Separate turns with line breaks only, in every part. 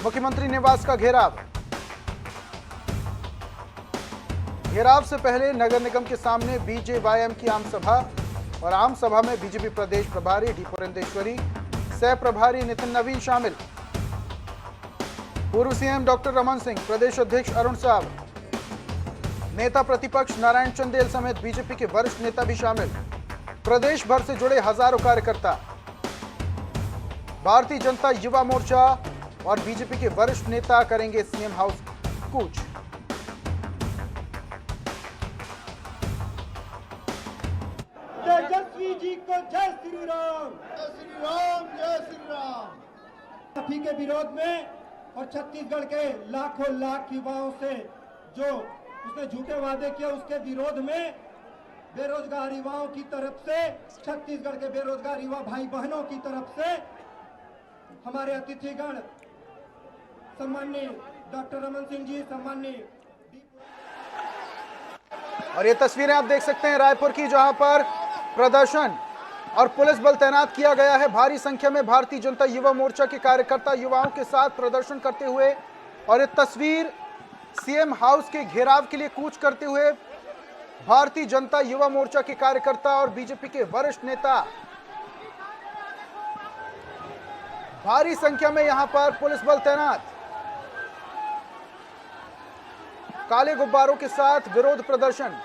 मुख्यमंत्री निवास का घेराव। घेराव से पहले नगर निगम के सामने बीजेवाईएम की आम सभा और आम सभा में बीजेपी प्रदेश प्रभारी डी पुरंदेश्वरी, सह प्रभारी नितिन नवीन शामिल। पूर्व सीएम डॉक्टर रमन सिंह, प्रदेश अध्यक्ष अरुण साव, नेता प्रतिपक्ष नारायण चंदेल समेत बीजेपी के वरिष्ठ नेता भी शामिल। प्रदेश भर से जुड़े हजारों कार्यकर्ता। भारतीय जनता युवा मोर्चा और बीजेपी के वरिष्ठ नेता करेंगे सीएम हाउस कूच।
तेजस्वी जी को जय श्री राम,
जय श्री राम, जय श्री राम।
माफी के विरोध में और छत्तीसगढ़ के लाखों लाख युवाओं से जो उसने झूठे वादे किए उसके विरोध में बेरोजगार युवाओं की तरफ से, छत्तीसगढ़ के बेरोजगार युवा भाई बहनों की तरफ से हमारे अतिथिगण सम्माननीय डॉक्टर रमन सिंह जी, सम्माननीय।
और ये तस्वीरें आप देख सकते हैं रायपुर की, जहां पर प्रदर्शन और पुलिस बल तैनात किया गया है। भारी संख्या में भारतीय जनता युवा मोर्चा के कार्यकर्ता युवाओं के साथ प्रदर्शन करते हुए, और ये तस्वीर सीएम हाउस के घेराव के लिए कूच करते हुए भारतीय जनता युवा मोर्चा के कार्यकर्ता और बीजेपी के वरिष्ठ नेता। भारी संख्या में यहां पर पुलिस बल तैनात, काले गुब्बारों के साथ विरोध प्रदर्शन।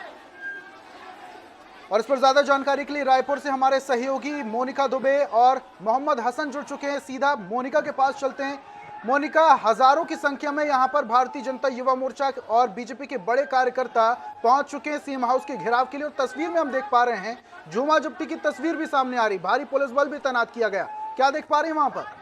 और इस पर ज्यादा जानकारी के लिए रायपुर से हमारे सहयोगी मोनिका दुबे और मोहम्मद हसन जुड़ चुके हैं। सीधा मोनिका के पास चलते हैं। मोनिका, हजारों की संख्या में यहां पर भारतीय जनता युवा मोर्चा और बीजेपी के बड़े कार्यकर्ता पहुंच चुके हैं सीएम हाउस के घेराव के लिए, और तस्वीर में हम देख पा रहे हैं झूमा जब्ती की तस्वीर भी सामने आ रही। भारी पुलिस बल भी तैनात किया गया। क्या देख पा रहे हैं वहां पर?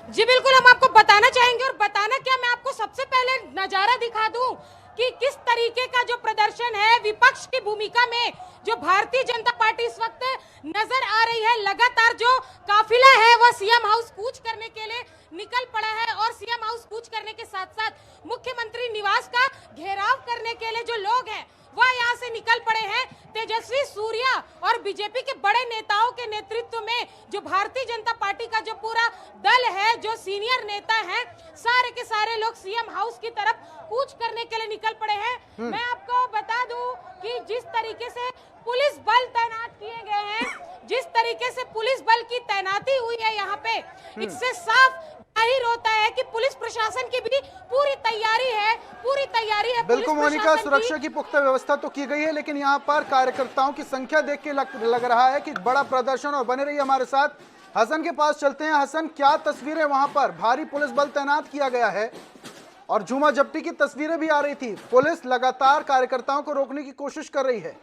जी बिल्कुल, हम आपको बताना चाहेंगे। और बताना क्या, मैं आपको सबसे पहले नजारा दिखा दूं कि किस तरीके का जो प्रदर्शन है विपक्ष की भूमिका में जो भारतीय जनता पार्टी इस वक्त नजर आ रही है। लगातार जो काफिला है वह सीएम हाउस कूच करने के लिए निकल पड़ा है, और सीएम हाउस कूच करने के साथ साथ मुख्यमंत्री निवास का घेराव करने के लिए जो लोग हैं वह यहाँ से निकल पड़े हैं। तेजस्वी सूर्या और बीजेपी के बड़े नेताओं के नेतृत्व में जो भारतीय जनता पार्टी का जो पूरा दल है, जो सीनियर नेता हैं, सारे के सारे लोग सीएम हाउस की तरफ कूच करने के लिए निकल पड़े हैं। मैं आपको बता दूं कि जिस तरीके से पुलिस बल तैनात किए गए हैं, जिस तरीके से पुलिस बल की तैनाती हुई है यहाँ पे, इससे साफ जाहिर होता है कि पुलिस प्रशासन की भी पूरी तैयारी है, पूरी तैयारी है।
बिल्कुल मोनिका, सुरक्षा की पुख्ता व्यवस्था तो की गई है, लेकिन यहाँ पर कार्यकर्ताओं की संख्या देख के लग रहा है कि बड़ा प्रदर्शन। और बने रहिए हमारे साथ, हसन के पास चलते हैं। हसन, क्या तस्वीरें वहां पर? भारी पुलिस बल तैनात किया गया है और झूमा जब्ती की तस्वीरें भी आ रही थी। पुलिस लगातार कार्यकर्ताओं को रोकने की कोशिश कर रही है।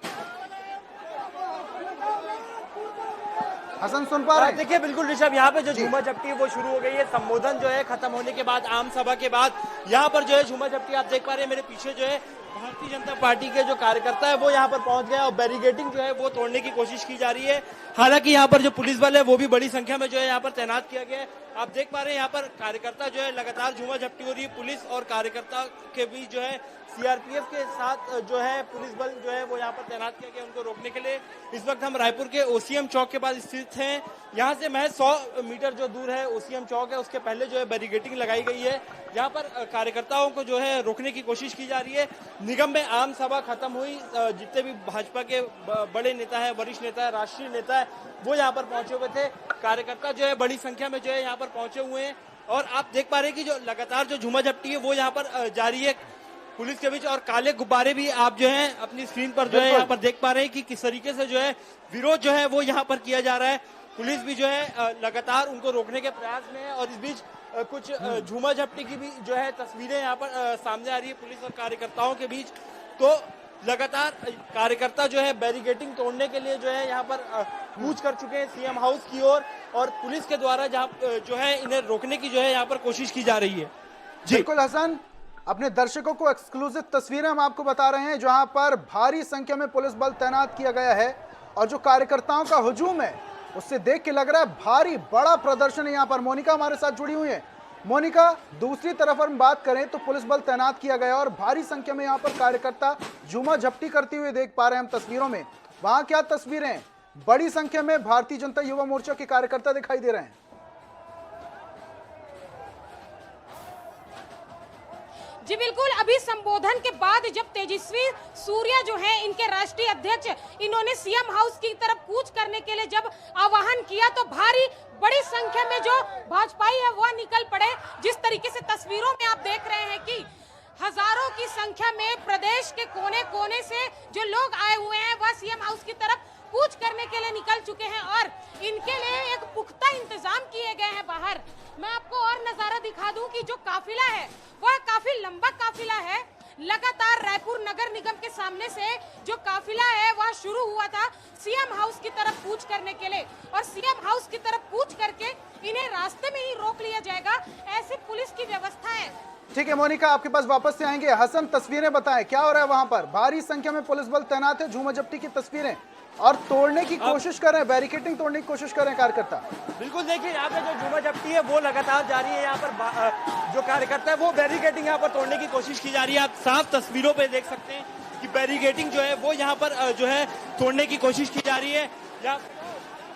हसन सुन पा रहे हैं?
देखिए बिल्कुल ऋषभ, यहाँ पे जो झूमा झपटी है वो शुरू हो गई है। संबोधन जो है खत्म होने के बाद, आम सभा के बाद यहाँ पर जो है झूमा झपटी आप देख पा रहे हैं। मेरे पीछे जो है भारतीय जनता पार्टी के जो कार्यकर्ता है वो यहाँ पर पहुंच गए और बैरिकेडिंग जो है वो तोड़ने की कोशिश की जा रही है। हालांकि यहाँ पर जो पुलिस बल है वो भी बड़ी संख्या में जो है यहाँ पर तैनात किया गया है। आप देख पा रहे हैं यहाँ पर कार्यकर्ता जो है लगातार झूमा झपटी हो रही है। पुलिस और कार्यकर्ता के बीच जो है सीआरपीएफ के साथ जो है पुलिस बल जो है वो यहाँ पर तैनात किया गया उनको रोकने के लिए। इस वक्त हम रायपुर के ओसीएम चौक के पास स्थित हैं। यहाँ से महज 100 मीटर जो दूर है ओसीएम चौक है, उसके पहले जो है बैरिकेडिंग लगाई गई है। यहाँ पर कार्यकर्ताओं को जो है रोकने की कोशिश की जा रही है। निगम में आम सभा खत्म हुई, जितने भी भाजपा के बड़े नेता है, वरिष्ठ नेता है, राष्ट्रीय नेता है, वो यहाँ पर पहुंचे हुए थे। कार्यकर्ता जो है बड़ी संख्या में जो है यहाँ पर पहुंचे हुए हैं, और आप देख पा रहे हैं कि जो लगातार जो झूमा झपटी है वो यहाँ पर जारी है पुलिस के बीच। और काले गुब्बारे भी आप जो है अपनी स्क्रीन पर जो है यहाँ पर देख पा रहे हैं कि किस तरीके से जो है विरोध जो है वो यहाँ पर किया जा रहा है। पुलिस भी जो है लगातार उनको रोकने के प्रयास में है, और इस बीच कुछ झूमा झपटी की भी जो है तस्वीरें यहाँ पर सामने आ रही है पुलिस और कार्यकर्ताओं के बीच। तो लगातार कार्यकर्ता जो है बैरिकेडिंग तोड़ने के लिए जो है यहाँ पर कूच कर चुके हैं सीएम हाउस की ओर, और पुलिस के द्वारा जहाँ जो है इन्हें रोकने की जो है यहाँ पर कोशिश की जा रही है।
बिल्कुल हसन, अपने दर्शकों को एक्सक्लूसिव तस्वीरें हम आपको बता रहे हैं, जहां पर भारी संख्या में पुलिस बल तैनात किया गया है, और जो कार्यकर्ताओं का हुजूम है उससे देख के लग रहा है भारी बड़ा प्रदर्शन है यहाँ पर। मोनिका हमारे साथ जुड़ी हुई है। मोनिका, दूसरी तरफ हम बात करें तो पुलिस बल तैनात किया गया और भारी संख्या में यहाँ पर कार्यकर्ता झूमा झपटी करते हुए देख पा रहे हैं हम तस्वीरों में। वहां क्या तस्वीरें हैं? बड़ी संख्या में भारतीय जनता युवा मोर्चा के कार्यकर्ता दिखाई दे रहे हैं।
जी बिल्कुल, अभी संबोधन के बाद जब तेजस्वी सूर्या जो है इनके राष्ट्रीय अध्यक्ष, इन्होंने सीएम हाउस की तरफ कूच करने के लिए जब आह्वान किया तो भारी बड़ी संख्या में जो भाजपाई है वह निकल पड़े। जिस तरीके से तस्वीरों में आप देख रहे हैं कि हजारों की संख्या में प्रदेश के कोने कोने से जो लोग आए हुए हैं वह सीएम हाउस की तरफ कूच करने के लिए निकल चुके हैं और इनके लिए एक पुख्ता इंतजाम किए गए हैं बाहर। मैं आपको और नजारा दिखा दूं कि जो काफिला है वह काफी लंबा काफिला है। लगातार रायपुर नगर निगम के सामने से जो काफिला है वह शुरू हुआ था सीएम हाउस की तरफ कूच करने के लिए और सीएम हाउस की तरफ कूच करके इन्हें रास्ते में ही रोक लिया जाएगा, ऐसी पुलिस की व्यवस्था है।
ठीक है मोनिका, आपके पास वापस से आएंगे। हसन, तस्वीरें बताएं, क्या हो रहा है वहां पर? भारी संख्या में पुलिस बल तैनात है, झूमा झपटी की तस्वीरें और तोड़ने की कोशिश कर रहे हैं, बैरिकेडिंग तोड़ने की कोशिश कर रहे हैं कार्यकर्ता।
बिल्कुल, देखिए यहाँ पे जो झूमा झपटी है वो लगातार जारी है। यहाँ पर जो कार्यकर्ता है वो बैरिकेडिंग यहाँ पर तोड़ने की कोशिश की जा रही है। आप साफ तस्वीरों पे देख सकते हैं कि बैरिकेडिंग जो है वो यहाँ पर जो है तोड़ने की कोशिश की जा रही है।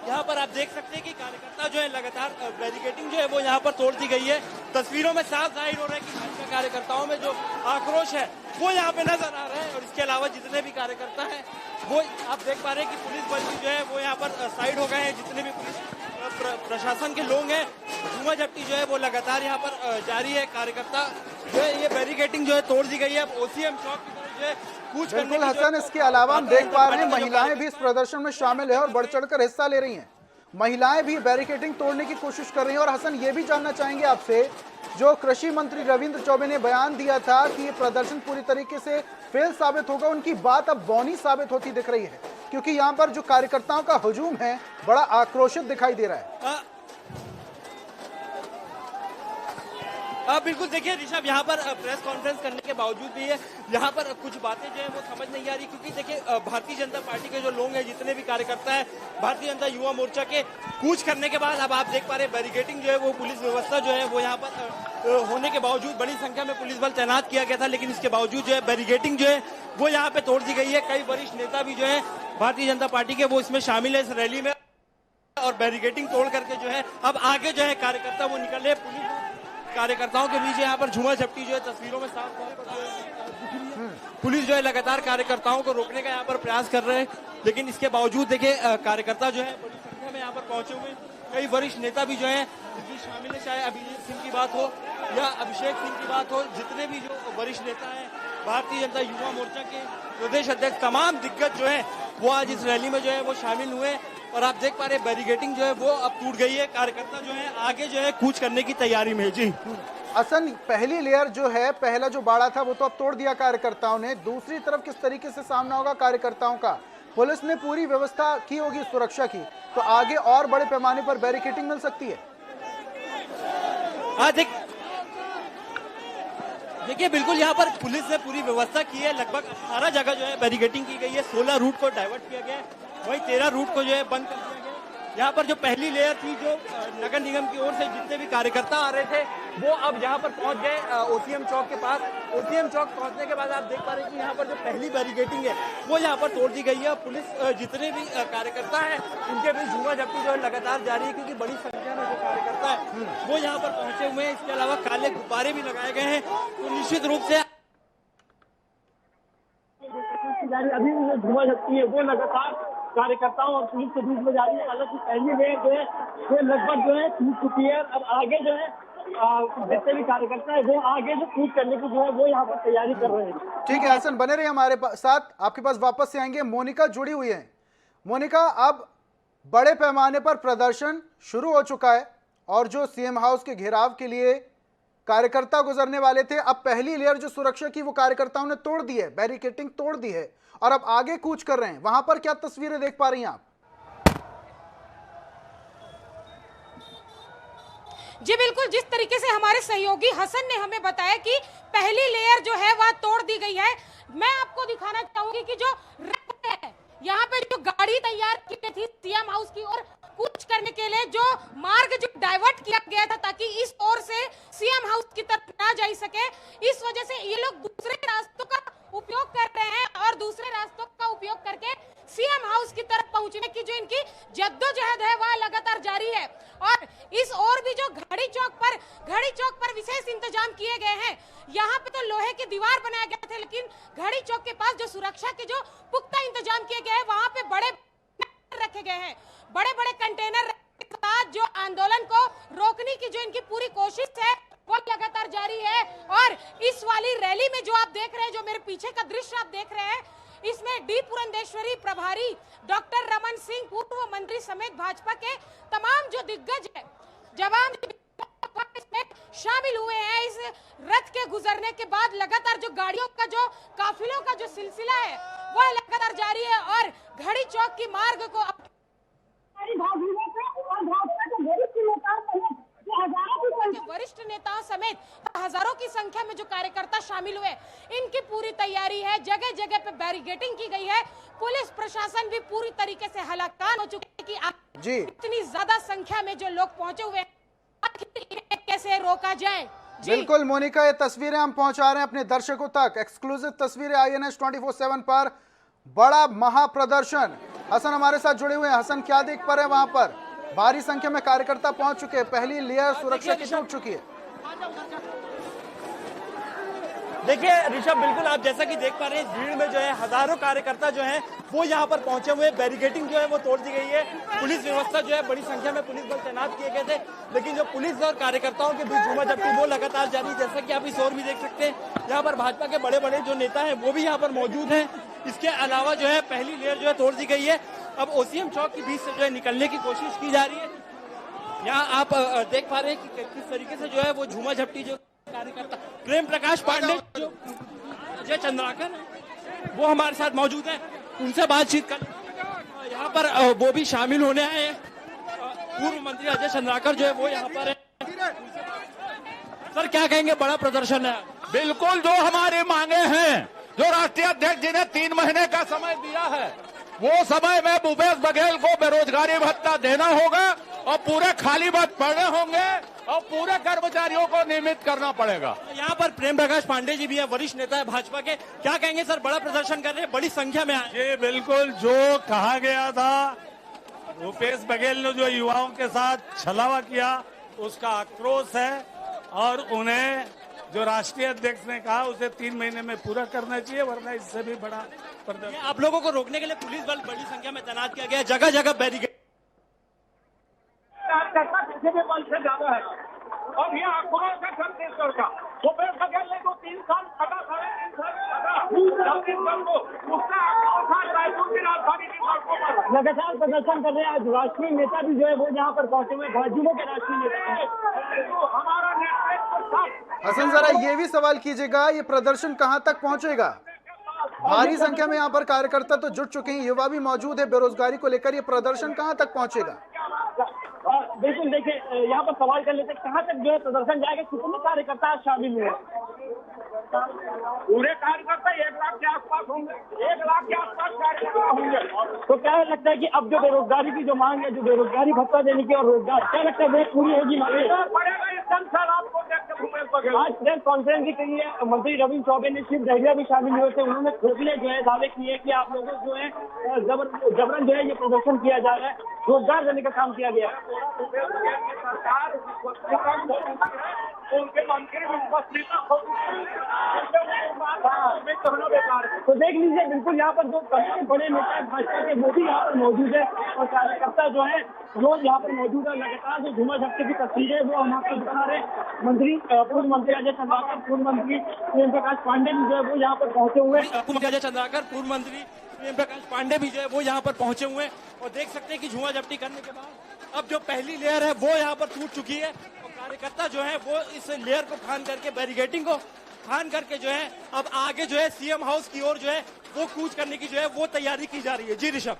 यहाँ पर आप देख सकते हैं कि कार्यकर्ता जो है लगातार बैरिकेडिंग जो है वो यहाँ पर तोड़ दी गई है। तस्वीरों में साफ जाहिर हो रहा है कि भाजपा कार्यकर्ताओं में जो आक्रोश है वो यहाँ पे नजर आ रहा है और इसके अलावा जितने भी कार्यकर्ता हैं वो आप देख पा रहे हैं कि पुलिस बल भी जो है वो यहाँ पर साइड हो गए हैं। जितने भी पुलिस प्रशासन के लोग हैं, झूमा झपटी जो है वो लगातार यहाँ पर जारी है। कार्यकर्ता जो है ये बैरिकेडिंग जो है तोड़ दी गई है। अब ओसीएम चौक की तरफ जो है कूच करने
बिल्कुल हसन, इसके अलावा हम देख पा रहे हैं महिलाएं भी इस प्रदर्शन में शामिल है और बढ़ चढ़कर हिस्सा ले रही हैं। महिलाएं भी बैरिकेडिंग तोड़ने की कोशिश कर रही हैं। और हसन, ये भी जानना चाहेंगे आपसे, जो कृषि मंत्री रविंद्र चौबे ने बयान दिया था कि ये प्रदर्शन पूरी तरीके से फेल साबित होगा, उनकी बात अब बौनी साबित होती दिख रही है, क्योंकि यहाँ पर जो कार्यकर्ताओं का हुजूम है बड़ा आक्रोशित दिखाई दे रहा है।
बिल्कुल, देखिए ऋषभ, यहाँ पर प्रेस कॉन्फ्रेंस करने के बावजूद भी यहाँ पर कुछ बातें जो है वो समझ नहीं आ रही, क्योंकि देखिए भारतीय जनता पार्टी के जो लोग हैं, जितने भी कार्यकर्ता है भारतीय जनता युवा मोर्चा के, कूच करने के बाद अब आप देख पा रहे हैं बैरिकेडिंग जो है वो पुलिस व्यवस्था जो है वो यहाँ पर होने के बावजूद बड़ी संख्या में पुलिस बल तैनात किया गया था, लेकिन इसके बावजूद जो है बैरिकेडिंग जो है वो यहाँ पे तोड़ दी गई है। कई वरिष्ठ नेता भी जो है भारतीय जनता पार्टी के वो इसमें शामिल है इस रैली में और बैरिकेडिंग तोड़ करके जो है अब आगे जो है कार्यकर्ता वो निकल रहे। पुलिस कार्यकर्ताओं के बीच यहाँ पर झूमा झपटी जो है तस्वीरों में साफ तौर पर पुलिस जो है लगातार कार्यकर्ताओं को रोकने का यहाँ पर प्रयास कर रहे हैं, लेकिन इसके बावजूद देखिए कार्यकर्ता जो है बड़ी संख्या में यहाँ पर पहुंचे हुए। कई वरिष्ठ नेता भी जो है इसमें शामिल है, चाहे अभिजीत सिंह की बात हो या अभिषेक सिंह की बात हो, जितने भी जो वरिष्ठ नेता हैं भारतीय जनता युवा मोर्चा के प्रदेश अध्यक्ष, तमाम दिग्गज जो है वो आज इस रैली में जो है वो शामिल हुए और आप देख पा रहे बैरिकेडिंग जो है वो अब टूट गई है। कार्यकर्ता जो है आगे जो है कूच करने की तैयारी में है। जी
हसन, पहली लेयर जो है, पहला जो बाड़ा था वो तो अब तोड़ दिया कार्यकर्ताओं ने, दूसरी तरफ किस तरीके से सामना होगा कार्यकर्ताओं का? पुलिस ने पूरी व्यवस्था की होगी सुरक्षा की, तो आगे और बड़े पैमाने पर बैरिकेडिंग मिल सकती है।
देखिए बिल्कुल यहाँ पर पुलिस ने पूरी व्यवस्था की है। लगभग 18 जगह जो है बैरिकेडिंग की गई है, 16 रूट को डाइवर्ट किया गया है, वही 13 रूट को जो है बंद कर दिया गया। यहाँ पर जो पहली लेयर थी, जो नगर निगम की ओर से जितने भी कार्यकर्ता आ रहे थे वो अब यहाँ पर पहुंच गए ओसीएम चौक के पास। ओसीएम चौक पहुंचने के बाद आप देख पा रहे हैं कि यहाँ पर जो पहली बैरिकेडिंग है वो यहाँ पर तोड़ दी गई है। पुलिस जितने भी कार्यकर्ता है उनके बीच झूमा झपटी जो है लगातार जारी है, क्योंकि बड़ी संख्या में जो कार्यकर्ता है वो यहाँ पर पहुंचे हुए हैं। इसके अलावा काले गुब्बारे भी लगाए गए हैं, तो निश्चित रूप से अभी जो झूमा झपटी है वो लगातार कार्यकर्ताओं और पुलिस के बीच में जारी है। हालांकि पहली लेयर जो है वो लगभग जो है टूट चुकी है। अब आगे जो है जितने भी कार्यकर्ता है वो आगे जो कूच करने की जो है वो यहाँ पर तैयारी कर रहे हैं।
ठीक है हसन, बने रहिए हमारे साथ, आपके पास वापस से आएंगे। मोनिका जुड़ी हुई है। मोनिका, अब बड़े पैमाने पर प्रदर्शन शुरू हो चुका है और जो सीएम हाउस के घेराव के लिए कार्यकर्ता गुजरने वाले थे, अब पहली लेयर जो सुरक्षा की वो कार्यकर्ताओं ने तोड़ दी है, बैरिकेडिंग तोड़ दी है और अब आगे कूच कर रहे हैं। वहां पर क्या तस्वीरें देख पा रही हैं आप?
जी बिल्कुल, जिस तरीके से हमारे सहयोगी हसन ने हमें बताया कि पहली लेयर जो है वह तोड़ दी गई है, मैं आपको दिखाना चाहूंगी कि जो रथ है यहाँ पे जो गाड़ी तैयार की गई थी सीएम हाउस की ओर कूच करने के लिए, जो मार्ग जो डाइवर्ट किया गया था ताकि इस ओर से सीएम हाउस की तरफ ना जा सके, इस वजह से ये लोग दूसरे रास्तों का उपयोग कर रहे हैं और दूसरे रास्तों का उपयोग करके सीएम हाउस की तरफ पहुंचने की जो इनकी जद्दोजहद है वह लगातार जारी है। और इस ओर भी जो घड़ी चौक पर विशेष इंतजाम किए गए हैं। यहाँ पे तो लोहे की दीवार बनाया गया था, लेकिन घड़ी चौक के पास जो सुरक्षा के जो पुख्ता इंतजाम किए गए हैं वहां पे बड़े रखे गए हैं, बड़े बड़े कंटेनर के साथ जो आंदोलन को रोकने की जो इनकी पूरी कोशिश है वो लगातार जारी है। और इस वाली रैली में जो आप देख रहे हैं, जो मेरे पीछे का दृश्य आप देख रहे हैं, इसमें डी पुरंदेश्वरी प्रभारी डॉक्टर रमन सिंह, पूर्व मंत्री समेत भाजपा के तमाम जो दिग्गज है जवान इसमें शामिल हुए हैं। इस रथ के गुजरने के बाद लगातार जो गाड़ियों का जो काफिलों का जो सिलसिला है वह लगातार जारी है और घड़ी चौक की मार्ग को वरिष्ठ नेताओं समेत हजारों की संख्या में जो कार्यकर्ता शामिल हुए, इनकी पूरी तैयारी है। जगह जगह पे बैरिकेडिंग की गई है। पुलिस प्रशासन भी पूरी तरीके से हलाकान हो चुके हैं कि
जी
इतनी ज्यादा संख्या में जो लोग पहुंचे हुए हैं कैसे रोका जाए।
बिल्कुल मोनिका, ये तस्वीरें हम पहुंचा रहे हैं अपने दर्शकों तक। एक्सक्लूसिव तस्वीरें INS 24/7 पर। बड़ा महाप्रदर्शन। हसन हमारे साथ जुड़े हुए हैं। हसन, क्या देख पा रहे हैं? वहां पर भारी संख्या में कार्यकर्ता पहुंच चुके हैं। पहली लेयर सुरक्षा की टूट चुकी है।
देखिए ऋषभ, बिल्कुल आप जैसा कि देख पा रहे हैं, इस भीड़ में जो है हजारों कार्यकर्ता जो हैं वो यहाँ पर पहुंचे हुए। बैरिकेडिंग जो है वो तोड़ दी गई है। पुलिस व्यवस्था जो है, बड़ी संख्या में पुलिस बल तैनात किए गए थे, लेकिन जो पुलिस और कार्यकर्ताओं के बीच झूमाझटकी वो लगातार जारी। जैसा कि आप इस ओर भी देख सकते हैं, यहाँ पर भाजपा के बड़े बड़े जो नेता हैं वो भी यहाँ पर मौजूद हैं। इसके अलावा जो है पहली लेयर जो है तोड़ दी गई है। अब OCM चौक के बीच से जो है निकलने की कोशिश की जा रही है। यहाँ आप देख पा रहे हैं कि किस तरीके से जो है वो झूमा झपटी जो कार्यकर्ता प्रेम प्रकाश पांडे, जो अजय चंद्राकर वो हमारे साथ मौजूद है, उनसे बातचीत कर। यहाँ पर वो भी शामिल होने आए हैं। पूर्व मंत्री अजय चंद्राकर जो है वो यहाँ पर है। सर क्या कहेंगे, बड़ा प्रदर्शन है?
बिल्कुल, जो हमारी मांगे हैं, जो राष्ट्रीय अध्यक्ष जी ने 3 महीने का समय दिया है, वो समय में भूपेश बघेल को बेरोजगारी भत्ता देना होगा और पूरे खाली पद पड़े होंगे और पूरे कर्मचारियों को नियमित करना पड़ेगा।
यहाँ पर प्रेम प्रकाश पांडे जी भी है, वरिष्ठ नेता है भाजपा के। क्या कहेंगे सर, बड़ा प्रदर्शन कर रहे हैं, बड़ी संख्या में आए?
ये बिल्कुल जो कहा गया था, भूपेश बघेल ने जो युवाओं के साथ छलावा किया, उसका आक्रोश है और उन्हें जो राष्ट्रीय अध्यक्ष ने कहा उसे 3 महीने में पूरा करना चाहिए, वरना इससे भी बड़ा प्रदर्शन।
आप लोगों को रोकने के लिए पुलिस बल बड़ी संख्या में तैनात किया गया, जगह जगह बैरिकेड।
किसी भी बल से ज्यादा है और ये आक्रोश है छत्तीसगढ़ का। भूपेश बघेल ने जो 3 साल लगा, 3.5 साल लगा छत्तीसगढ़ को, उसका आक्रोश आज रायपुर की राजधानी की सड़कों पर लगातार प्रदर्शन कर रहे हैं। आज राष्ट्रीय नेता भी जो है वो यहाँ पर पहुंचे हुए, भाजपा के राष्ट्रीय नेता। हमारा नेतृत्व
हसन, जरा ये भी सवाल कीजिएगा, ये प्रदर्शन कहां तक पहुंचेगा? भारी संख्या में यहाँ पर कार्यकर्ता तो जुट चुके हैं, युवा भी मौजूद है। बेरोजगारी को लेकर ये प्रदर्शन कहां तक पहुंचेगा?
बिल्कुल, देखिए यहाँ पर सवाल कर लेते कहाँ तक जो है प्रदर्शन जाएगा, कितने कार्यकर्ता शामिल हुए? पूरे कार्यकर्ता 1 लाख के आसपास होंगे, 1 लाख के आसपास कार्यकर्ता होंगे। तो क्या लगता है कि अब जो बेरोजगारी की जो मांग है, जो बेरोजगारी भत्ता देने की और रोजगार, क्या लगता है वो पूरी होगी? आज प्रेस कॉन्फ्रेंस भी कही है, मंत्री रविंद्र चौबे ने, शिव डहरिया भी शामिल हुए थे। उन्होंने खोखले जो है दावे किए कि आप लोगों को जो है जबरन जो है ये प्रदर्शन किया जा रहा है, रोजगार देने का काम किया गया। उनके मंत्री तो देख लीजिए, बिल्कुल यहाँ पर जो बड़े नेता भाजपा के वो भी यहाँ पर मौजूद है और कार्यकर्ता जो है वो यहाँ पर मौजूद है। लगातार जो झूमा झटके की तस्वीरें वो हम आपको दिखा रहे हैं। मंत्री पूर्व मंत्री अजय चंद्राकर, पूर्व मंत्री प्रेम प्रकाश पांडे भी जो है वो यहाँ पर पहुंचे हुए।
अजय चंद्राकर, पूर्व मंत्री प्रेम प्रकाश पांडे भी जो है वो यहाँ पर पहुंचे हुए हैं और देख सकते हैं कि झूमा झपटी करने के बाद अब जो पहली लेयर है वो यहाँ पर टूट चुकी है और कार्यकर्ता जो है वो इस लेयर को खान करके, बैरिकेडिंग को खान करके जो है अब आगे जो है सीएम हाउस की ओर जो है वो कूच करने की जो है वो तैयारी की जा रही है। जी ऋषभ।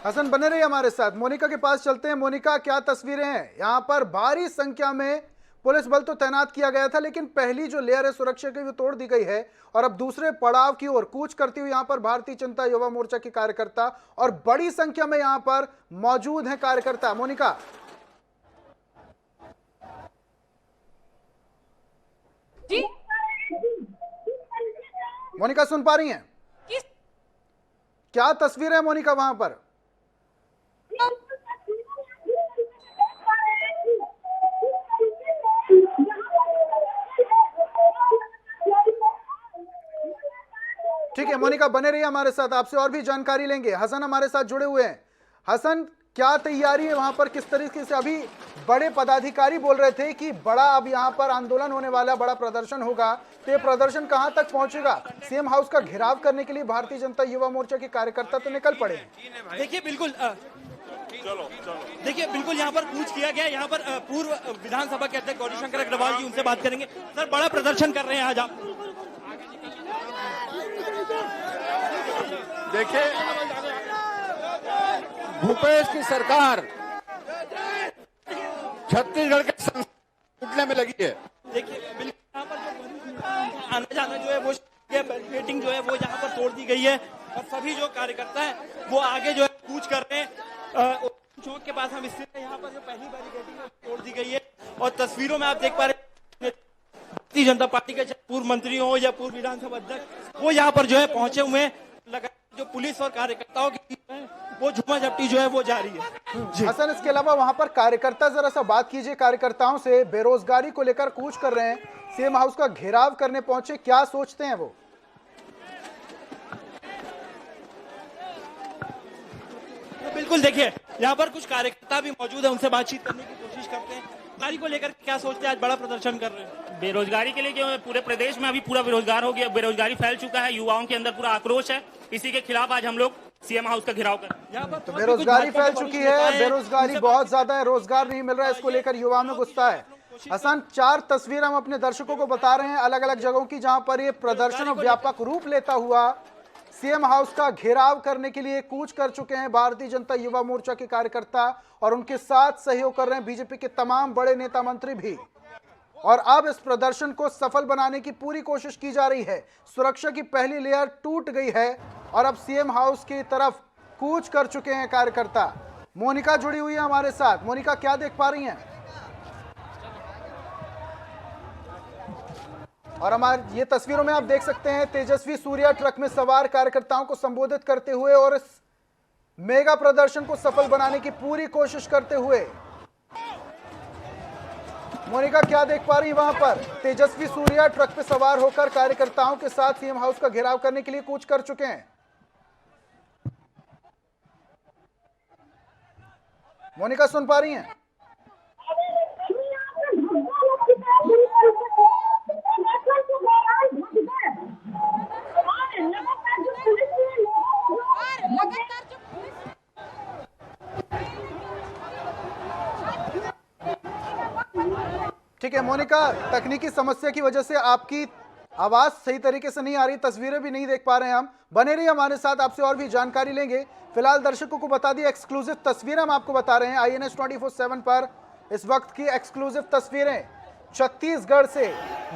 हसन बने रहिए हमारे साथ। मोनिका के पास चलते हैं। मोनिका, क्या तस्वीरें हैं? यहाँ पर भारी संख्या में पुलिस बल तो तैनात किया गया था, लेकिन पहली जो लेयर है सुरक्षा की वो तोड़ दी गई है और अब दूसरे पड़ाव की ओर कूच करती हुई यहाँ पर भारतीय जनता युवा मोर्चा के कार्यकर्ता और बड़ी संख्या में यहाँ पर मौजूद हैं कार्यकर्ता। मोनिका
जी,
मोनिका सुन पा रही हैं? क्या तस्वीर है मोनिका वहां पर? ठीक है मोनिका, बने रहिए हमारे साथ, आपसे और भी जानकारी लेंगे। हसन हमारे साथ जुड़े हुए हैं। हसन, क्या तैयारी है वहां पर, किस तरीके से? अभी बड़े पदाधिकारी बोल रहे थे कि बड़ा अब यहां पर आंदोलन होने वाला, बड़ा प्रदर्शन होगा, तो ये प्रदर्शन कहां तक पहुंचेगा? सीएम हाउस का घेराव करने के लिए भारतीय जनता युवा मोर्चा के कार्यकर्ता तो निकल पड़े हैं।
देखिए बिल्कुल देखिए बिल्कुल यहाँ पर कूच किया गया। यहाँ पर पूर्व विधानसभा के अध्यक्ष गौरीशंकर अग्रवाल जी, उनसे बात करेंगे। सर, बड़ा प्रदर्शन कर रहे हैं आज आप।
देखिए, भूपेश की सरकार छत्तीसगढ़ के टूटने में लगी है।
देखिए बिल्कुल यहाँ पर जो आना जाना जो है वो बैरिकेडिंग जो है वो यहाँ पर तोड़ दी गई है और सभी जो कार्यकर्ता हैं वो आगे जो है कूच कर रहे हैं। चौक के पास हम स्थित हैं, यहाँ पर जो पहली बैरिकेडिंग तोड़ दी गई है और तस्वीरों में आप देख पा रहे हैं भारतीय जनता पार्टी के पूर्व मंत्री हो या पूर्व विधानसभा अध्यक्ष, वो यहाँ पर जो है पहुंचे हुए हैं। लगा जो पुलिस और कार्यकर्ताओं की वो झूमा झपटी जो है वो जारी है।
हसन, इसके अलावा वहां पर कार्यकर्ता, जरा सा बात कीजिए कार्यकर्ताओं से। बेरोजगारी को लेकर कूच कर रहे हैं, सीएम हाउस का घेराव करने पहुंचे, क्या सोचते हैं वो?
तो बिल्कुल देखिए, यहाँ पर कुछ कार्यकर्ता भी मौजूद है, उनसे बातचीत करने की कोशिश करते हैं। बेरोजगारी को लेकर क्या सोचते हैं, आज बड़ा प्रदर्शन कर रहे हैं?
बेरोजगारी के लिए जो पूरे प्रदेश में अभी पूरा बेरोजगार हो गया, बेरोजगारी फैल चुका है, युवाओं के अंदर पूरा आक्रोश है। इसी के खिलाफ आज हम लोग सीएम हाउस का घेराव कर रहे हैं।
तो बेरोजगारी फैल चुकी है, बेरोजगारी बहुत ज्यादा है, रोजगार नहीं मिल रहा है, इसको लेकर युवाओं में गुस्सा है। हसन, 4 तस्वीर हम अपने दर्शकों को बता रहे हैं अलग अलग जगहों की, जहां पर ये प्रदर्शन व्यापक रूप लेता हुआ सीएम हाउस का घेराव करने के लिए कूच कर चुके हैं भारतीय जनता युवा मोर्चा के कार्यकर्ता, और उनके साथ सहयोग कर रहे हैं बीजेपी के तमाम बड़े नेता मंत्री भी। और अब इस प्रदर्शन को सफल बनाने की पूरी कोशिश की जा रही है। सुरक्षा की पहली लेयर टूट गई है और अब सीएम हाउस की तरफ कूच कर चुके हैं कार्यकर्ता। मोनिका जुड़ी हुई है हमारे साथ। मोनिका, क्या देख पा रही हैं? और हमारे ये तस्वीरों में आप देख सकते हैं तेजस्वी सूर्या ट्रक में सवार कार्यकर्ताओं को संबोधित करते हुए और इस मेगा प्रदर्शन को सफल बनाने की पूरी कोशिश करते हुए। मोनिका, क्या देख पा रही है वहां पर? तेजस्वी सूर्या ट्रक पे सवार होकर कार्यकर्ताओं के साथ सीएम हाउस का घेराव करने के लिए कूच कर चुके हैं। मोनिका, सुन पा रही हैं? ठीक है मोनिका, तकनीकी समस्या की वजह से आपकी आवाज सही तरीके से नहीं आ रही, तस्वीरें भी नहीं देख पा रहे हैं हम। बने रहिए हमारे साथ, आपसे और भी जानकारी लेंगे। फिलहाल दर्शकों को बता दिए, एक्सक्लूसिव तस्वीरें हम आपको बता रहे हैं INS 24/7 पर। इस वक्त की एक्सक्लूसिव तस्वीरें छत्तीसगढ़ से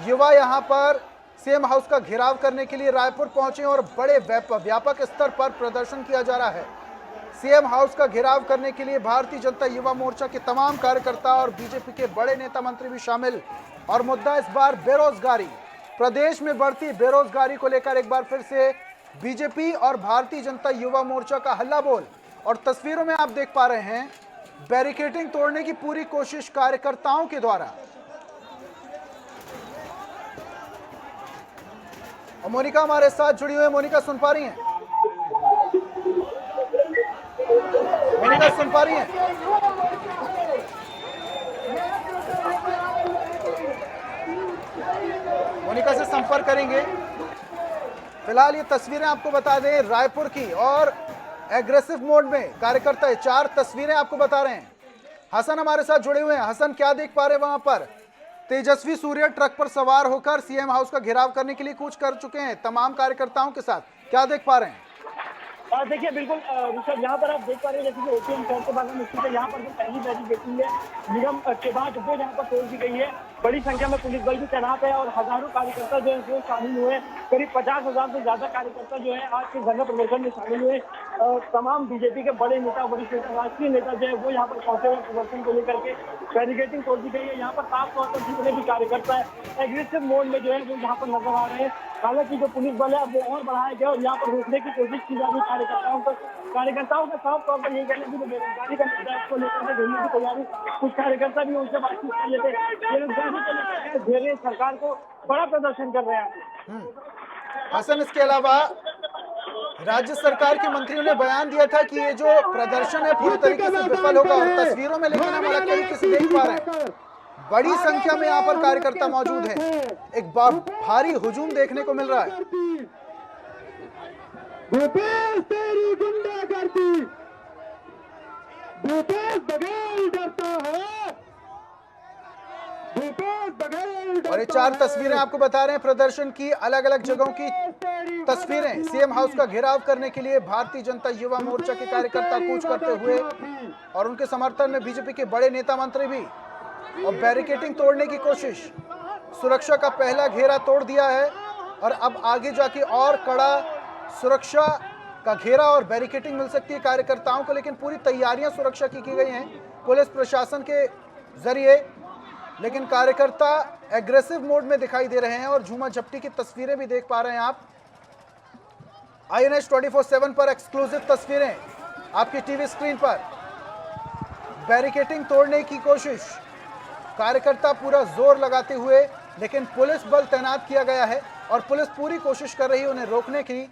युवा यहां पर सीएम हाउस का घेराव करने के लिए रायपुर पहुंचे और बड़े व्यापक स्तर पर प्रदर्शन किया जा रहा है। सीएम हाउस का घेराव करने के लिए भारतीय जनता युवा मोर्चा के तमाम कार्यकर्ता और बीजेपी के बड़े नेता मंत्री भी शामिल। और मुद्दा इस बार बेरोजगारी, प्रदेश में बढ़ती बेरोजगारी को लेकर एक बार फिर से बीजेपी और भारतीय जनता युवा मोर्चा का हल्ला बोल। और तस्वीरों में आप देख पा रहे हैं बैरिकेडिंग तोड़ने की पूरी कोशिश कार्यकर्ताओं के द्वारा। और मोनिका हमारे साथ जुड़ी हुई है। मोनिका, सुन पा रही हैं? मोनिका, सुन पा रही हैं? मोनिका से संपर्क करेंगे। फिलहाल ये तस्वीरें आपको बता दें रायपुर की, और एग्रेसिव मोड में कार्यकर्ता 4 तस्वीरें आपको बता रहे हैं। हसन हमारे साथ जुड़े हुए हैं। हसन, क्या देख पा रहे हैं वहां पर? तेजस्वी सूर्या ट्रक पर सवार होकर सीएम हाउस का घेराव करने के लिए कूच कर चुके हैं तमाम कार्यकर्ताओं के साथ, क्या देख पा रहे हैं?
देखिए बिल्कुल ऋषभ, यहाँ पर आप देख पा रहे हैं जैसे कि ओपीएम शहर के बारे में स्थित है। यहाँ पर जो पहली बैरिकेडिंग है निगम के बाद वो यहाँ पर तोड़ दी गई है। बड़ी संख्या में पुलिस बल भी तैनात है और हजारों कार्यकर्ता जो है वो शामिल हुए। करीब 50,000 से ज्यादा कार्यकर्ता जो है आज के धरना प्रदर्शन में शामिल हुए। तमाम बीजेपी के बड़े नेता, वरिष्ठ राष्ट्रीय नेता जो है वो यहाँ पर पहुंचे हुए प्रदर्शन को लेकर के। बैरिकेडिंग तोड़ दी गई है। यहाँ पर साफ तौर पर जितने भी कार्यकर्ता है एग्रेसिव मोड में जो है वो यहाँ पर नजर आ रहे हैं। हालांकि जो पुलिस बल है वो और बढ़ाया गया और यहाँ पर रोकने की कोशिश की जा रही है। कार्यकर्ताओं का साफ तौर पर यही कहना है कि बेरोजगारी का मुद्दा इसको लेकर घेरने की तैयारी, कुछ कार्यकर्ता भी उनसे बातचीत कर लेते हैं, बेरोजगारी को लेकर घेरे सरकार को बड़ा प्रदर्शन कर रहे हैं।
हसन, इसके अलावा राज्य सरकार के मंत्रियों ने बयान दिया था कि ये जो प्रदर्शन है पूरी तरीके से विफल होगा, और तस्वीरों में लेकिन हम अलग तरीके से देख पा रहे हैं बड़ी संख्या में यहाँ पर कार्यकर्ता मौजूद हैं। एक भारी हुजूम देखने को मिल रहा है।
भूपेश तेरी गुंडागर्दी, भूपेश बघेल डरता है, भूपेश बघेल।
और ये 4 तस्वीरें आपको बता रहे हैं प्रदर्शन की, अलग अलग जगहों की तस्वीरें। सीएम हाउस का घेराव करने के लिए भारतीय जनता युवा मोर्चा के कार्यकर्ता कूच करते हुए, और उनके समर्थन में बीजेपी के बड़े नेता मंत्री भी, और बैरिकेडिंग तोड़ने की कोशिश। सुरक्षा का पहला घेरा तोड़ दिया है और अब आगे जाके और कड़ा सुरक्षा का घेरा और बैरिकेडिंग मिल सकती है कार्यकर्ताओं को, लेकिन पूरी तैयारियां सुरक्षा की गई हैं पुलिस प्रशासन के जरिए। लेकिन कार्यकर्ता एग्रेसिव मोड में दिखाई दे रहे हैं और झूमा झपटी की तस्वीरें भी देख पा रहे हैं आप। INH 24/7 पर एक्सक्लूसिव तस्वीरें आपकी टीवी स्क्रीन पर। बैरिकेडिंग तोड़ने की कोशिश, कार्यकर्ता पूरा जोर लगाते हुए, लेकिन पुलिस बल तैनात किया गया है और पुलिस पूरी कोशिश कर रही है उन्हें रोकने की।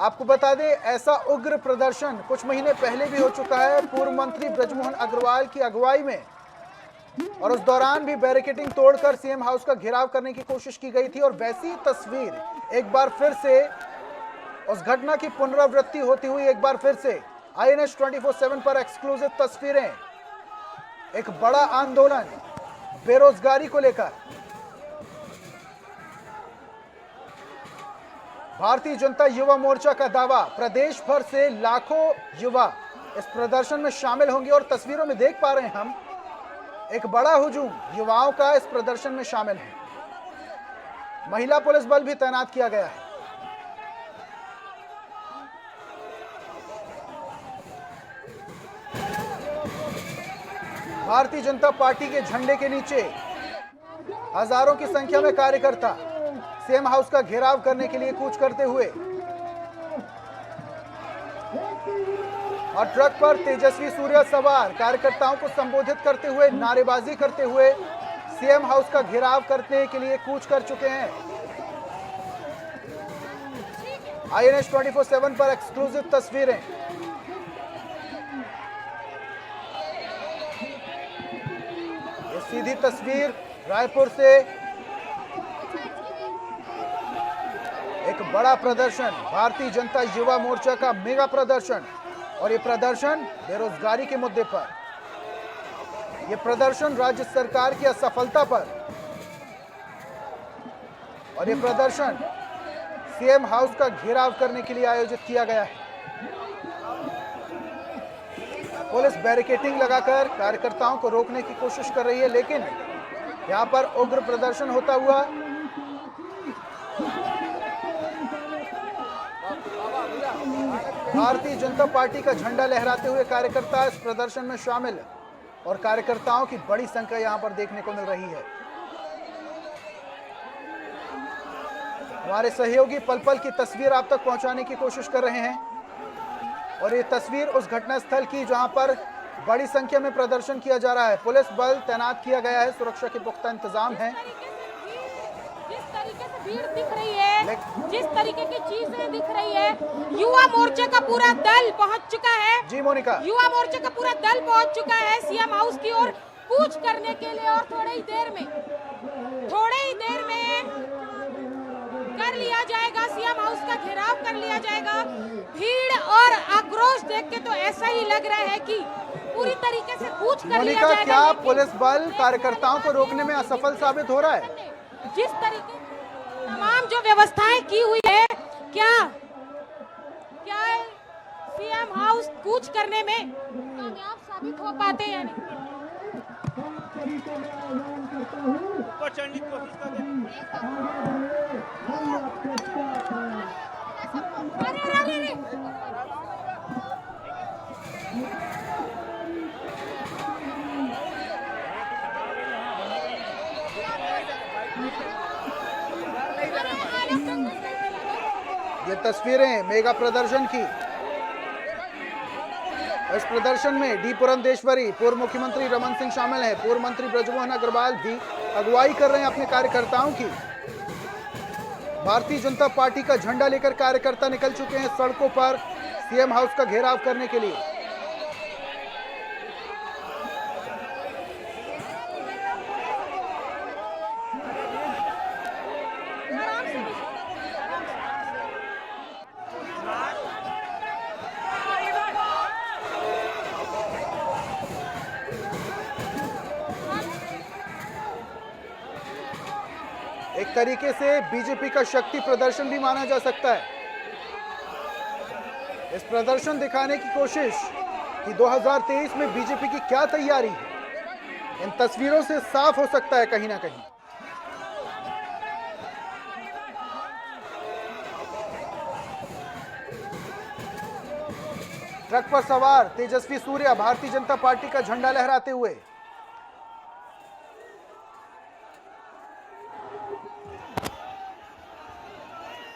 आपको बता दें, ऐसा उग्र प्रदर्शन कुछ महीने पहले भी हो चुका है पूर्व मंत्री बृजमोहन अग्रवाल की अगुवाई में, और उस दौरान भी बैरिकेडिंग तोड़कर सीएम हाउस का घेराव करने की कोशिश की गई थी। और वैसी तस्वीर एक बार फिर से, उस घटना की पुनरावृत्ति होती हुई एक बार फिर से। INH 24/7 पर एक्सक्लूसिव तस्वीरें। एक बड़ा आंदोलन बेरोजगारी को लेकर। भारतीय जनता युवा मोर्चा का दावा, प्रदेश भर से लाखों युवा इस प्रदर्शन में शामिल होंगे, और तस्वीरों में देख पा रहे हैं हम एक बड़ा हुजूम युवाओं का इस प्रदर्शन में शामिल है। महिला पुलिस बल भी तैनात किया गया है। भारतीय जनता पार्टी के झंडे के नीचे हजारों की संख्या में कार्यकर्ता सीएम हाउस का घेराव करने के लिए कूच करते हुए, और ट्रक पर तेजस्वी सूर्या सवार कार्यकर्ताओं को संबोधित करते हुए, नारेबाजी करते हुए सीएम हाउस का घेराव करने के लिए कूच कर चुके हैं। INH 24/7 पर एक्सक्लूसिव तस्वीरें। ये सीधी तस्वीर रायपुर से। एक बड़ा प्रदर्शन, भारतीय जनता युवा मोर्चा का मेगा प्रदर्शन, और ये प्रदर्शन बेरोजगारी के मुद्दे पर, ये प्रदर्शन राज्य सरकार की असफलता पर, और ये प्रदर्शन सीएम हाउस का घेराव करने के लिए आयोजित किया गया है। पुलिस बैरिकेडिंग लगाकर कार्यकर्ताओं को रोकने की कोशिश कर रही है, लेकिन यहां पर उग्र प्रदर्शन होता हुआ भारतीय जनता पार्टी का झंडा लहराते हुए कार्यकर्ता इस प्रदर्शन में शामिल, और कार्यकर्ताओं की बड़ी संख्या यहां पर देखने को मिल रही है। हमारे सहयोगी पल पल की तस्वीर आप तक पहुंचाने की कोशिश कर रहे हैं, और ये तस्वीर उस घटना स्थल की जहां पर बड़ी संख्या में प्रदर्शन किया जा रहा है। पुलिस बल तैनात किया गया है, सुरक्षा के पुख्ता इंतजाम है।
जिस तरीके से भीड़ दिख रही है, जिस तरीके की चीजें दिख रही है, युवा मोर्चा का पूरा दल पहुंच चुका है।
जी मोनिका,
युवा मोर्चा का पूरा दल पहुंच चुका है सीएम हाउस की ओर कूच करने के लिए, और थोड़ी ही देर में कर लिया जाएगा, सीएम हाउस का घेराव कर लिया जाएगा। भीड़ और आक्रोश देख के तो ऐसा ही लग रहा है कि पूरी तरीके से कूच कर लिया जाएगा।
क्या पुलिस बल कार्यकर्ताओं को रोकने में असफल साबित हो रहा है?
जिस तरीके तमाम जो व्यवस्थाएं की हुई है, क्या सीएम हाउस कूच करने में कामयाब साबित हो पाते हैं?
चढ़ने की कोशिश कर
ये तस्वीरें मेगा प्रदर्शन की। इस प्रदर्शन में डी पुरंदेश्वरी, पूर्व मुख्यमंत्री रमन सिंह शामिल हैं। पूर्व मंत्री ब्रजमोहन अग्रवाल भी अगुवाई कर रहे हैं अपने कार्यकर्ताओं की। भारतीय जनता पार्टी का झंडा लेकर कार्यकर्ता निकल चुके हैं सड़कों पर सीएम हाउस का घेराव करने के लिए। एक तरीके से बीजेपी का शक्ति प्रदर्शन भी माना जा सकता है। इस प्रदर्शन दिखाने की कोशिश कि 2023 में बीजेपी की क्या तैयारी है, इन तस्वीरों से साफ हो सकता है कहीं ना कहीं। ट्रक पर सवार तेजस्वी सूर्या भारतीय जनता पार्टी का झंडा लहराते हुए।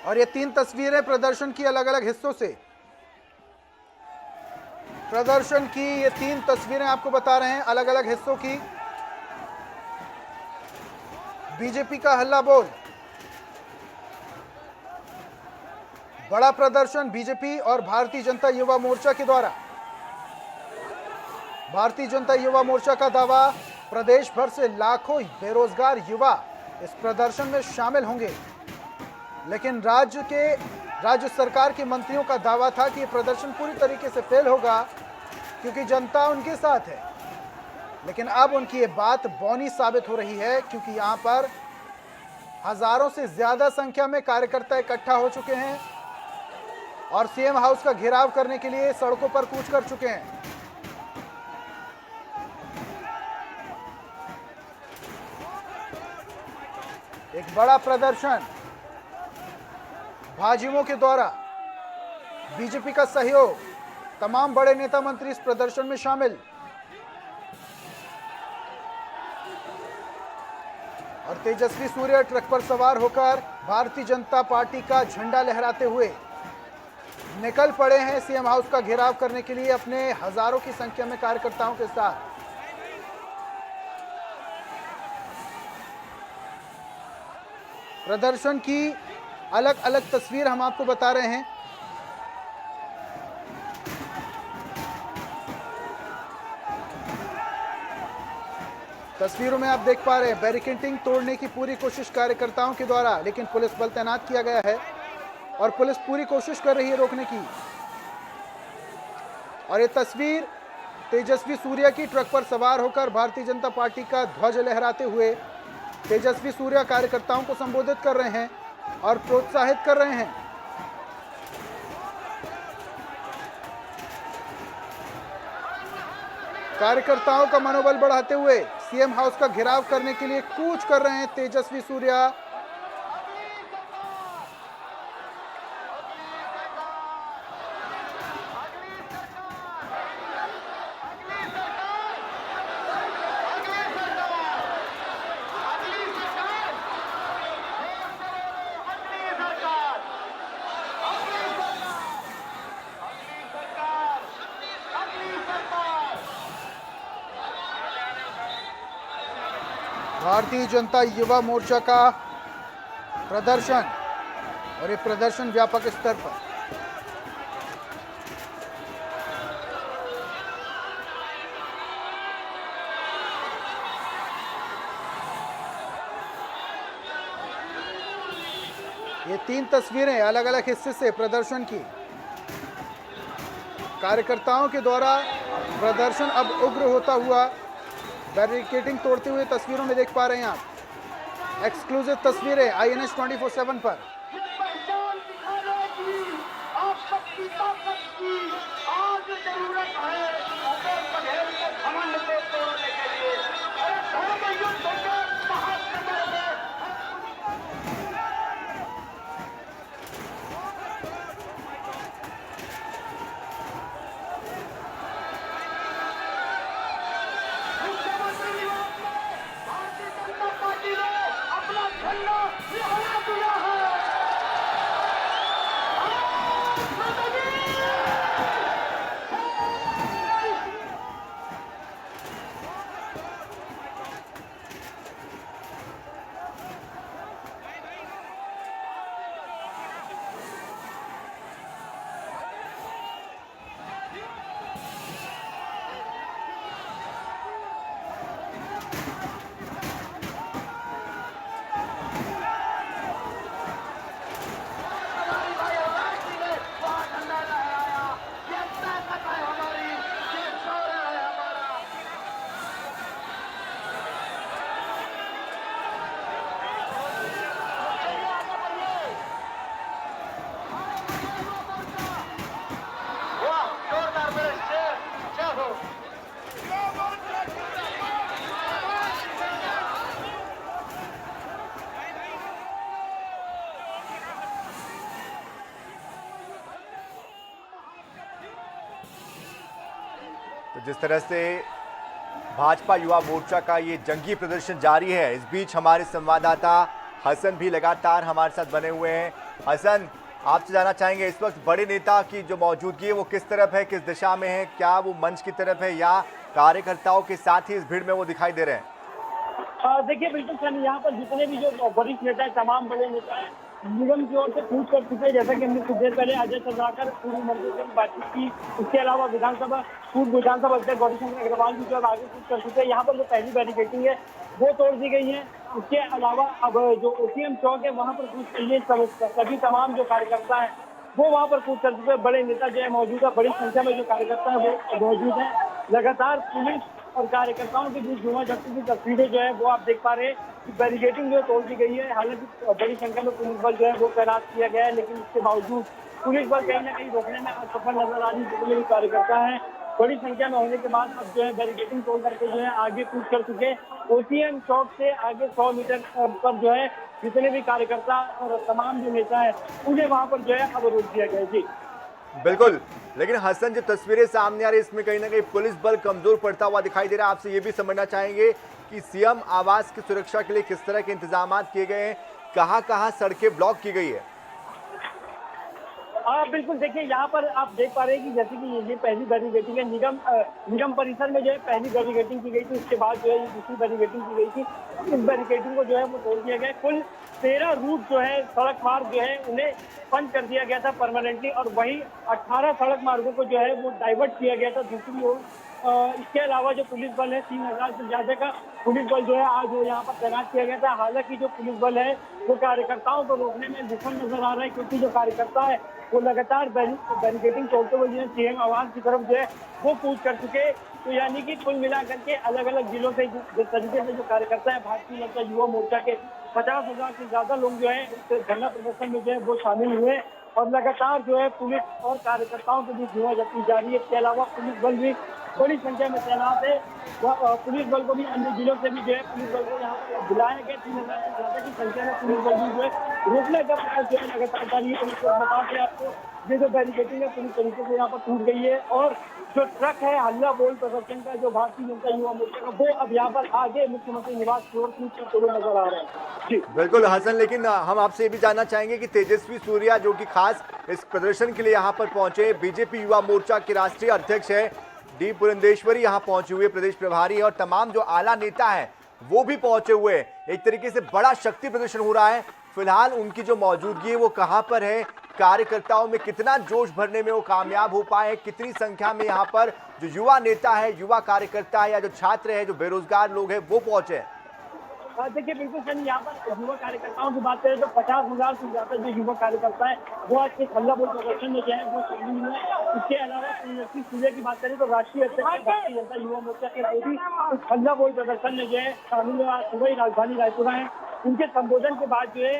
और ये 3 तस्वीरें प्रदर्शन की अलग अलग हिस्सों से। प्रदर्शन की ये 3 तस्वीरें आपको बता रहे हैं अलग अलग हिस्सों की। बीजेपी का हल्ला बोल, बड़ा प्रदर्शन बीजेपी और भारतीय जनता युवा मोर्चा के द्वारा। भारतीय जनता युवा मोर्चा का दावा, प्रदेश भर से लाखों बेरोजगार युवा इस प्रदर्शन में शामिल होंगे। लेकिन राज्य सरकार के मंत्रियों का दावा था कि यह प्रदर्शन पूरी तरीके से फेल होगा क्योंकि जनता उनके साथ है। लेकिन अब उनकी ये बात बौनी साबित हो रही है क्योंकि यहां पर हजारों से ज्यादा संख्या में कार्यकर्ता इकट्ठा हो चुके हैं और सीएम हाउस का घेराव करने के लिए सड़कों पर कूच कर चुके हैं। एक बड़ा प्रदर्शन भाजयुमों के द्वारा, बीजेपी का सहयोग, तमाम बड़े नेता मंत्री इस प्रदर्शन में शामिल। और तेजस्वी सूर्या ट्रक पर सवार होकर भारतीय जनता पार्टी का झंडा लहराते हुए निकल पड़े हैं सीएम हाउस का घेराव करने के लिए अपने हजारों की संख्या में कार्यकर्ताओं के साथ। प्रदर्शन की अलग अलग तस्वीर हम आपको बता रहे हैं। तस्वीरों में आप देख पा रहे हैं बैरिकेडिंग तोड़ने की पूरी कोशिश कार्यकर्ताओं के द्वारा, लेकिन पुलिस बल तैनात किया गया है और पुलिस पूरी कोशिश कर रही है रोकने की। और ये तस्वीर तेजस्वी सूर्या की ट्रक पर सवार होकर भारतीय जनता पार्टी का ध्वज लहराते हुए तेजस्वी सूर्या कार्यकर्ताओं को संबोधित कर रहे हैं और प्रोत्साहित कर रहे हैं। कार्यकर्ताओं का मनोबल बढ़ाते हुए सीएम हाउस का घेराव करने के लिए कूच कर रहे हैं तेजस्वी सूर्या। भारतीय जनता युवा मोर्चा का प्रदर्शन और ये प्रदर्शन व्यापक स्तर पर। ये 3 तस्वीरें अलग अलग हिस्से से प्रदर्शन की। कार्यकर्ताओं के द्वारा प्रदर्शन अब उग्र होता हुआ बैरिकेडिंग तोड़ते हुए तस्वीरों में देख पा रहे हैं आप। एक्सक्लूसिव तस्वीरें INS 24/7 पर।
जिस तरह से भाजपा युवा मोर्चा का ये जंगी प्रदर्शन जारी है, इस बीच हमारे संवाददाता हसन भी लगातार हमारे साथ बने हुए हैं। हसन, आपसे जानना चाहेंगे इस वक्त बड़े नेता की जो मौजूदगी है वो किस तरफ है, किस दिशा में है? क्या वो मंच की तरफ है या कार्यकर्ताओं के साथ ही इस भीड़ में वो दिखाई दे रहे हैं?
देखिए बिल्कुल सर, यहाँ पर जितने भी जो वरिष्ठ नेता है, तमाम बड़े नेता है, निगम की ओर से कूच कर चुके हैं। जैसा कि हमने कुछ देर पहले अजय चंद्राकर पूर्व मंत्री से बातचीत की, इसके अलावा पूर्व विधानसभा अध्यक्ष गौरीशंकर अग्रवाल भी जो आगे कूच कर चुके हैं। यहाँ पर जो पहली बैरिकेडिंग है वो तोड़ दी गई है। इसके अलावा अब जो OTM चौक है वहाँ पर कूच के लिए सभी तमाम जो कार्यकर्ता है वो वहाँ पर कूच कर चुके हैं। बड़े नेता जो है मौजूद है, बड़ी संख्या में जो कार्यकर्ता है वो मौजूद है। लगातार पुलिस और कार्यकर्ताओं के बीच झूमाझटकी की तस्वीरें जो है वो आप देख पा रहे हैं कि बैरिकेडिंग जो है तोड़ दी गई है। हालांकि बड़ी संख्या में पुलिस बल जो है वो तैनात किया गया है, लेकिन इसके बावजूद पुलिस बल कहीं ना कहीं रोकने में असफल नजर आ रही है। जितने भी कार्यकर्ता है बड़ी संख्या में होने के बाद अब जो है बैरिकेडिंग तोड़ करके जो है आगे कूच कर चुके। OTM चौक से आगे 100 मीटर पर जो है जितने भी कार्यकर्ता और तमाम जो नेता है उन्हें वहाँ पर जो है अब रोक दिया गया। जी
बिल्कुल, लेकिन हसन जो तस्वीरें सामने आ रही है इसमें कहीं ना कहीं पुलिस बल कमजोर पड़ता हुआ दिखाई दे रहा है। आपसे ये भी समझना चाहेंगे कि CM आवास की सुरक्षा के लिए किस तरह के इंतजाम किए गए हैं, कहां-कहां सड़कें ब्लॉक की गई है?
बिल्कुल, देखिए यहाँ पर आप देख पा रहे हैं कि जैसे कि ये पहली बैरिकेडिंग है, निगम परिसर में जो है पहली बैरिकेडिंग की गई थी, उसके बाद जो है ये दूसरी बैरिकेडिंग की गई थी। इस बैरिकेडिंग को जो है वो तोड़ दिया गया। कुल 13 रूट जो है सड़क मार्ग जो है उन्हें बंद कर दिया गया था परमानेंटली, और वहीं 18 सड़क मार्गों को जो है वो डाइवर्ट किया गया था दूसरी ओर। इसके अलावा जो पुलिस बल है 3000 से ज्यादा का पुलिस बल जो है आज वो यहाँ पर तैनात किया गया था। हालांकि जो पुलिस बल है वो कार्यकर्ताओं को रोकने में विफल नजर आ रहा है, क्योंकि जो कार्यकर्ता है वो लगातार बैरिकेडिंग तोड़ते हुए जो है CM आवास की तरफ जो है वो कूच कर चुके। तो यानी कि कुल मिलाकर के अलग अलग जिलों से जिस तरीके से जो कार्यकर्ता है भारतीय जनता युवा मोर्चा के 50,000 से ज्यादा लोग जो है इस धरना प्रदर्शन में जो है वो शामिल हुए, और लगातार जो है पुलिस और कार्यकर्ताओं के बीच झूमाझटकी जारी है। इसके अलावा पुलिस बल भी बड़ी संख्या में तैनात है। पुलिस बल को भी अन्य जिलों से भी जो है पुलिस बल को यहाँ पर बुलाया गया। 3000 से ज्यादा की संख्या में पुलिस बल भी जो है रोकने का प्रयास जो है लगातार जारी है। पुलिस बल बता के आपको ये जो बैरिकेडिंग है पूरी तरीके से यहाँ पर टूट गई है, और जो ट्रक है हल्ला बोल प्रदर्शन का जो भारतीय जनता युवा मोर्चा का, वो अब यहाँ पर आगे मुख्यमंत्री निवास की ओर कूचते हुए नजर आ रहे हैं। जी
बिल्कुल हसन, लेकिन हम आपसे ये भी जानना चाहेंगे कि तेजस्वी सूर्या जो कि खास इस प्रदर्शन के लिए यहाँ पर पहुंचे, बीजेपी युवा मोर्चा के राष्ट्रीय अध्यक्ष है डी पुरंदेश्वरी यहाँ पहुंचे हुए, प्रदेश प्रभारी है, और तमाम जो आला नेता हैं वो भी पहुंचे हुए। एक तरीके से बड़ा शक्ति प्रदर्शन हो रहा है। फिलहाल उनकी जो मौजूदगी है वो कहां पर है, कार्यकर्ताओं में कितना जोश भरने में वो कामयाब हो पाए, कितनी संख्या में यहाँ पर जो युवा नेता है, युवा कार्यकर्ता है या जो छात्र है, जो बेरोजगार लोग हैं वो पहुंचे?
देखिए बिल्कुल सही, यहाँ पर युवा कार्यकर्ताओं की बात करें तो 50,000 से ज्यादा जो युवा कार्यकर्ता है वो आज के हल्ला बोल प्रदर्शन में जो है वो शामिल हुए। इसके अलावा तेजस्वी सूर्या की बात करें तो राष्ट्रीय अध्यक्ष भारतीय जनता युवा मोर्चा के वो भी इस हल्ला बोल प्रदर्शन में जो है शामिल हुए। आज सुबह ही राजधानी रायपुर आए, उनके संबोधन के बाद जो है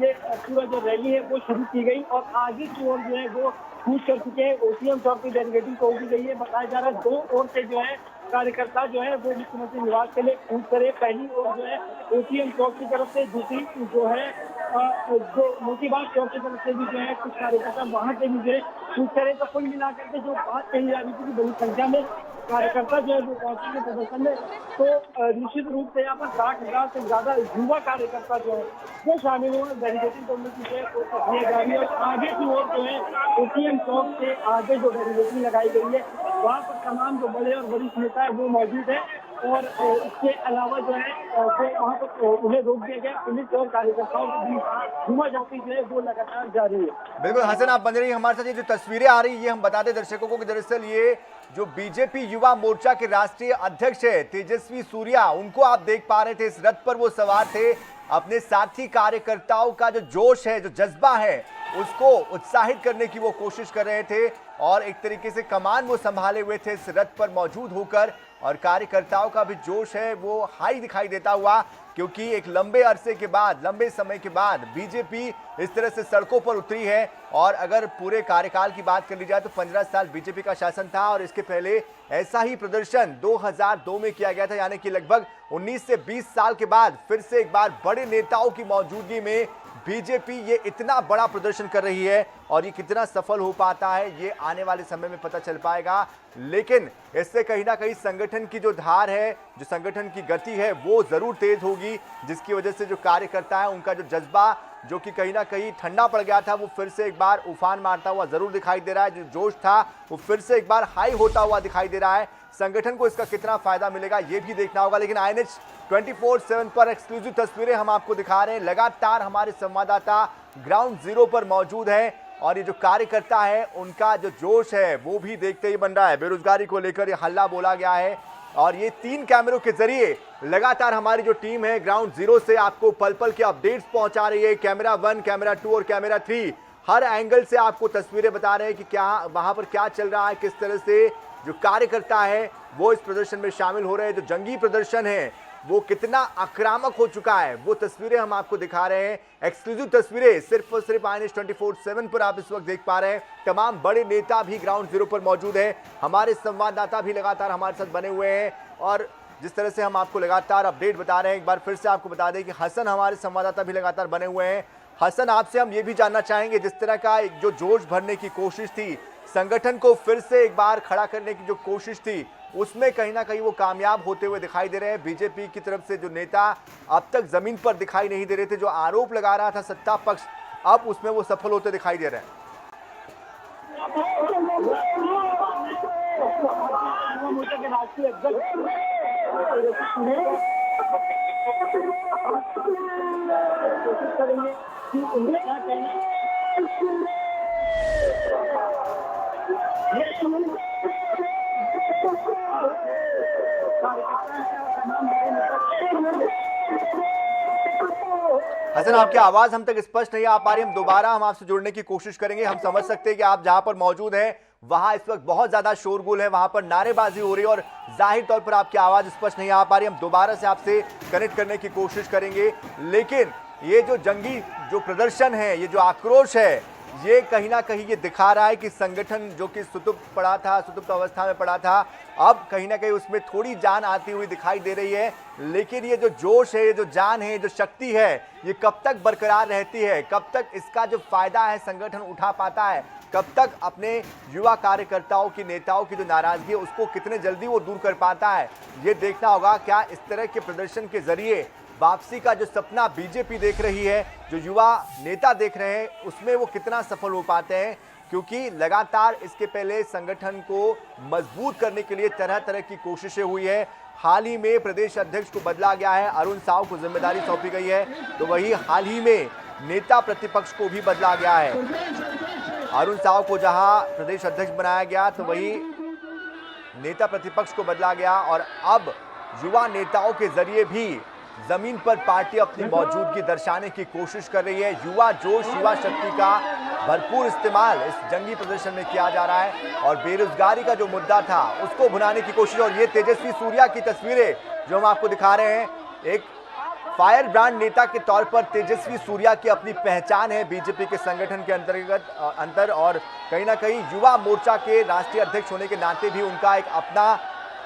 ये पूरा जो रैली है वो शुरू की गई, और आगे की ओर जो है वो कूच कर चुके हैं। OTM चौक की बैरिकेडिंग तोड़ दी गई है। बताया जा रहा है 2 ओर से जो है कार्यकर्ता जो है वो मुख्यमंत्री निवास के लिए कूच करे। पहली ओर जो है OTM चौक की तरफ से, दूसरी जो है जो मोतीबाग चौक की तरफ से भी जो है कुछ कार्यकर्ता वहां से भी जो है कूच करे। तो कुल मिलाकर के जो बात कही जा रही थी कि बड़ी संख्या में कार्यकर्ता जो है वो पहुंचेंगे प्रदर्शन में, तो निश्चित रूप से यहाँ पर 60,000 से ज्यादा युवा कार्यकर्ता जो है वो शामिल हुए। बैरिकेडिंग तोड़ने की जो है प्रक्रिया जारी है, और आगे की ओर जो है OTM चौक से आगे जो बैरिकेडिंग लगाई गई है वहाँ पर तमाम जो बड़े और वरिष्ठ नेता है वो मौजूद है, और इसके अलावा जो है वहाँ पर उन्हें रोक दिया गया। पुलिस और कार्यकर्ताओं के बीच झूमाझटकी जो है वो लगातार जारी है।
बिल्कुल हसन, आप बने रहिए हमारे साथ। ये जो तस्वीरें आ रही है हम बता दें दर्शकों को कि दरअसल ये जो बीजेपी युवा मोर्चा के राष्ट्रीय अध्यक्ष है तेजस्वी सूर्या, उनको आप देख पा रहे थे, इस रथ पर वो सवार थे। अपने साथी कार्यकर्ताओं का जो जोश है, जो जज्बा है, उसको उत्साहित करने की वो कोशिश कर रहे थे, और एक तरीके से कमान वो संभाले हुए थे इस रथ पर मौजूद होकर, और कार्यकर्ताओं का भी जोश है वो हाई दिखाई देता हुआ, क्योंकि एक लंबे अरसे के बाद, लंबे समय के बाद बीजेपी इस तरह से सड़कों पर उतरी है। और अगर पूरे कार्यकाल की बात कर ली जाए तो 15 साल बीजेपी का शासन था, और इसके पहले ऐसा ही प्रदर्शन 2002 में किया गया था, यानी कि लगभग 19 से 20 साल के बाद फिर से एक बार बड़े नेताओं की मौजूदगी में बीजेपी ये इतना बड़ा प्रदर्शन कर रही है और ये कितना सफल हो पाता है ये आने वाले समय में पता चल पाएगा। लेकिन इससे कहीं ना कहीं संगठन की जो धार है, जो संगठन की गति है, वो जरूर तेज होगी, जिसकी वजह से जो कार्यकर्ता है उनका जो जज्बा जो कि कहीं ना कहीं ठंडा पड़ गया था वो फिर से एक बार उफान मारता हुआ जरूर दिखाई दे रहा है। जो जोश था वो फिर से एक बार हाई होता हुआ दिखाई दे रहा है। संगठन को इसका कितना फायदा मिलेगा ये भी देखना होगा। लेकिन INH 24/7 पर एक्सक्लूसिव तस्वीरें हम आपको दिखा रहे हैं। लगातार हमारे संवाददाता ग्राउंड जीरो पर मौजूद है और ये जो कार्यकर्ता है उनका जो जोश है वो भी देखते ही बन रहा है। बेरोजगारी को लेकर ये हल्ला बोला गया है और ये 3 कैमरों के जरिए लगातार हमारी जो टीम है ग्राउंड जीरो से आपको पल पल के अपडेट्स पहुंचा रही है। कैमरा 1, कैमरा 2 और कैमरा 3 हर एंगल से आपको तस्वीरें बता रहे हैं कि क्या वहां पर क्या चल रहा है, किस तरह से जो कार्यकर्ता है वो इस प्रदर्शन में शामिल हो रहे हैं। जो जंगी प्रदर्शन है वो कितना आक्रामक हो चुका है वो तस्वीरें हम आपको दिखा रहे हैं। एक्सक्लूसिव तस्वीरें सिर्फ और सिर्फ INH 24/7 पर आप इस वक्त देख पा रहे हैं। तमाम बड़े नेता भी ग्राउंड जीरो पर मौजूद है, हमारे संवाददाता भी लगातार हमारे साथ बने हुए हैं और जिस तरह से हम आपको लगातार अपडेट बता रहे हैं, एक बार फिर से आपको बता दें कि हसन हमारे संवाददाता भी लगातार बने हुए हैं। हसन, आपसे हम ये भी जानना चाहेंगे, जिस तरह का एक जो जोश भरने की कोशिश थी, संगठन को फिर से एक बार खड़ा करने की जो कोशिश थी, उसमें कहीं ना कहीं वो कामयाब होते हुए दिखाई दे रहे हैं। बीजेपी की तरफ से जो नेता अब तक जमीन पर दिखाई नहीं दे रहे थे, जो आरोप लगा रहा था सत्ता पक्ष, अब उसमें वो सफल होते दिखाई दे रहे हैं। हसन, आपकी आवाज हम तक स्पष्ट नहीं आ पा रही, हम दोबारा आपसे जुड़ने की कोशिश करेंगे। हम समझ सकते हैं कि आप जहां पर मौजूद हैं वहां इस वक्त बहुत ज्यादा शोरगुल है, वहां पर नारेबाजी हो रही है और जाहिर तौर पर आपकी आवाज स्पष्ट नहीं आ पा रही। हम दोबारा से आपसे कनेक्ट करने की कोशिश करेंगे। लेकिन ये जो जंगी जो प्रदर्शन है, ये जो आक्रोश है, ये कहीं ना कहीं ये दिखा रहा है कि संगठन जो कि सुतुप्त अवस्था में पड़ा था, अब कहीं ना कहीं उसमें थोड़ी जान आती हुई दिखाई दे रही है। लेकिन ये जो जोश है, ये जो जान है, जो शक्ति है, ये कब तक बरकरार रहती है, कब तक इसका जो फायदा है संगठन उठा पाता है, कब तक अपने युवा कार्यकर्ताओं की, नेताओं की जो नाराजगी है उसको कितने जल्दी वो दूर कर पाता है, ये देखना होगा। क्या इस तरह के प्रदर्शन के जरिए वापसी का जो सपना बीजेपी देख रही है, जो युवा नेता देख रहे हैं, उसमें वो कितना सफल हो पाते हैं, क्योंकि लगातार इसके पहले संगठन को मजबूत करने के लिए तरह तरह की कोशिशें हुई है। हाल ही में प्रदेश अध्यक्ष को बदला गया है, अरुण साव को जिम्मेदारी सौंपी गई है, तो वही हाल ही में नेता प्रतिपक्ष को भी बदला गया है। अरुण साव को जहां प्रदेश अध्यक्ष बनाया गया तो वही नेता प्रतिपक्ष को बदला गया और अब युवा नेताओं के जरिए भी जमीन पर पार्टी अपनी मौजूदगी दर्शाने की कोशिश कर रही है। युवा जोश, युवा शक्ति का भरपूर इस्तेमाल इस जंगी प्रदर्शन में किया जा रहा है और बेरोजगारी का जो मुद्दा था उसको भुनाने की कोशिश। और ये तेजस्वी सूर्या की तस्वीरें जो हम आपको दिखा रहे हैं, एक फायर ब्रांड नेता के तौर पर तेजस्वी सूर्या की अपनी पहचान है बीजेपी के संगठन के अंतर और कहीं ना कहीं युवा मोर्चा के राष्ट्रीय अध्यक्ष होने के नाते भी उनका एक अपना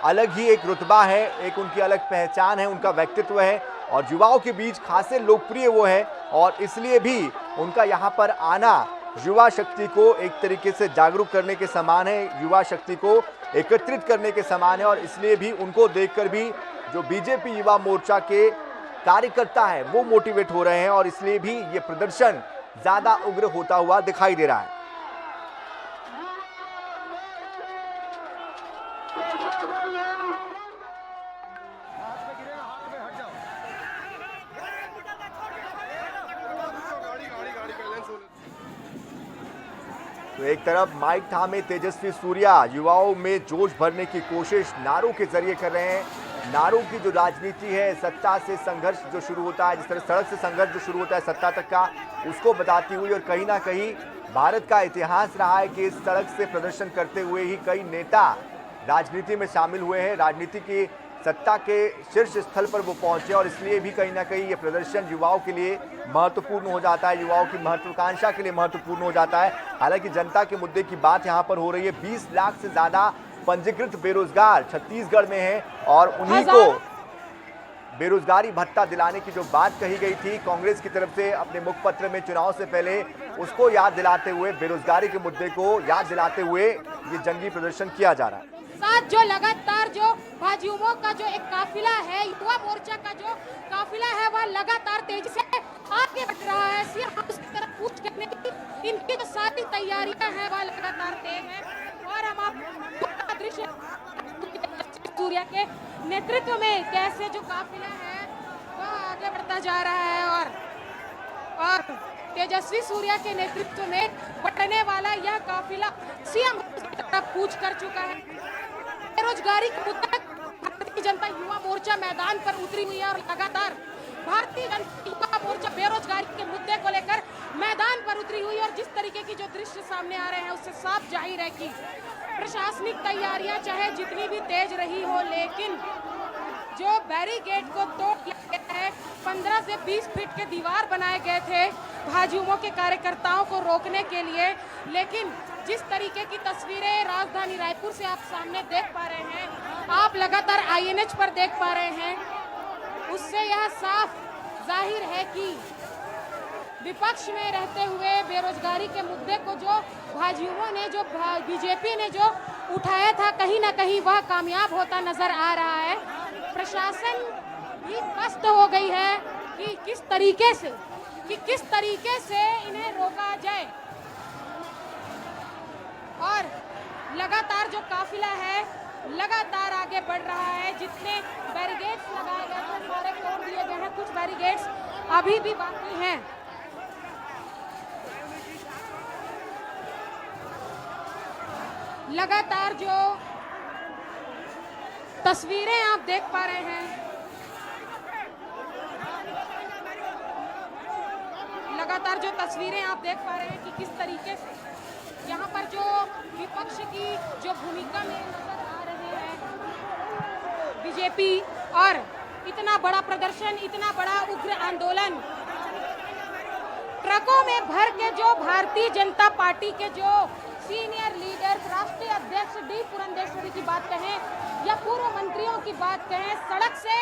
अलग ही एक रुतबा है, एक उनकी अलग पहचान है, उनका व्यक्तित्व है और युवाओं के बीच खासे लोकप्रिय वो है और इसलिए भी उनका यहाँ पर आना युवा शक्ति को एक तरीके से जागरूक करने के समान है, युवा शक्ति को एकत्रित करने के समान है और इसलिए भी उनको देखकर भी जो बीजेपी युवा मोर्चा के कार्यकर्ता है वो मोटिवेट हो रहे हैं और इसलिए भी ये प्रदर्शन ज्यादा उग्र होता हुआ दिखाई दे रहा है। तो एक तरफ माइक थामे तेजस्वी सूर्या युवाओं में जोश भरने की कोशिश नारों के जरिए कर रहे हैं। नारों की जो राजनीति है, सत्ता से संघर्ष जो शुरू होता है, जिस तरह सड़क से संघर्ष जो शुरू होता है सत्ता तक का, उसको बताती हुई और कहीं ना कहीं भारत का इतिहास रहा है कि इस सड़क से प्रदर्शन करते हुए ही कई नेता राजनीति में शामिल हुए हैं, राजनीति की सत्ता के शीर्ष स्थल पर वो पहुंचे और इसलिए भी कहीं ना कहीं ये प्रदर्शन युवाओं के लिए महत्वपूर्ण हो जाता है, युवाओं की महत्वाकांक्षा के लिए महत्वपूर्ण हो जाता है। हालांकि जनता के मुद्दे की बात यहाँ पर हो रही है। 20 लाख से ज्यादा पंजीकृत बेरोजगार छत्तीसगढ़ में हैं और उन्हीं को बेरोजगारी भत्ता दिलाने की जो बात कही गई थी कांग्रेस की तरफ से अपने मुखपत्र में चुनाव से पहले, उसको याद दिलाते हुए, बेरोजगारी के मुद्दे को याद दिलाते हुए ये जंगी प्रदर्शन किया जा रहा है।
साथ जो लगातार जो भाजयुमों का जो एक काफिला है, युवा मोर्चा का जो काफिला है, वह लगातार तेजी से आगे बढ़ रहा है। सीएम हाउस की तरफ कूच करने की इनकी जो सारी तैयारियां हैं वह लगातार तेज है। और हम आप दृश्य सूर्या के नेतृत्व में कैसे जो काफिला है वह आगे बढ़ता जा रहा है और तेजस्वी सूर्या के नेतृत्व में बढ़ने वाला यह काफिला सीएम की तरफ कूच कर चुका है। बेरोजगारी के मुद्दे भारतीय जनता युवा मोर्चा मैदान पर उतरी हुई है और लगातार भारतीय जनता युवा मोर्चा बेरोजगारी के मुद्दे को लेकर मैदान पर उतरी हुई है। और जिस तरीके की जो दृश्य सामने आ रहे हैं उससे साफ जाहिर है कि प्रशासनिक तैयारियां चाहे जितनी भी तेज रही हो, लेकिन जो बैरिकेड को तोड़ दिया गया है, 15 से 20 फीट के दीवार बनाए गए थे भाजयुमों के कार्यकर्ताओं को रोकने के लिए, लेकिन जिस तरीके की तस्वीरें राजधानी रायपुर से आप सामने देख पा रहे हैं, आप लगातार INH पर देख पा रहे हैं, उससे यह साफ जाहिर है कि विपक्ष में रहते हुए बेरोजगारी के मुद्दे को जो भाजयुमों ने, जो बीजेपी ने जो उठाया था, कहीं ना कहीं वह कामयाब होता नजर आ रहा है। प्रशासन भी पस्त हो गई है कि किस तरीके से इन्हें रोका जाए। और लगातार जो काफिला है लगातार आगे बढ़ रहा है। जितने बैरिकेड्स लगाए गए थे सारे तोड़ दिए गए हैं, कुछ बैरिकेड्स अभी भी बाकी हैं। लगातार जो तस्वीरें आप देख पा रहे हैं, लगातार जो तस्वीरें आप देख पा रहे हैं कि किस तरीके से यहाँ पर जो विपक्ष की जो भूमिका में नजर आ रहे हैं बीजेपी, और इतना बड़ा प्रदर्शन, इतना बड़ा उग्र आंदोलन, ट्रकों में भर के जो भारतीय जनता पार्टी के जो सीनियर लीडर्स, राष्ट्रीय अध्यक्ष डी पुरंदेश्वरी की बात कहें या पूर्व मंत्रियों की बात कहें, सड़क से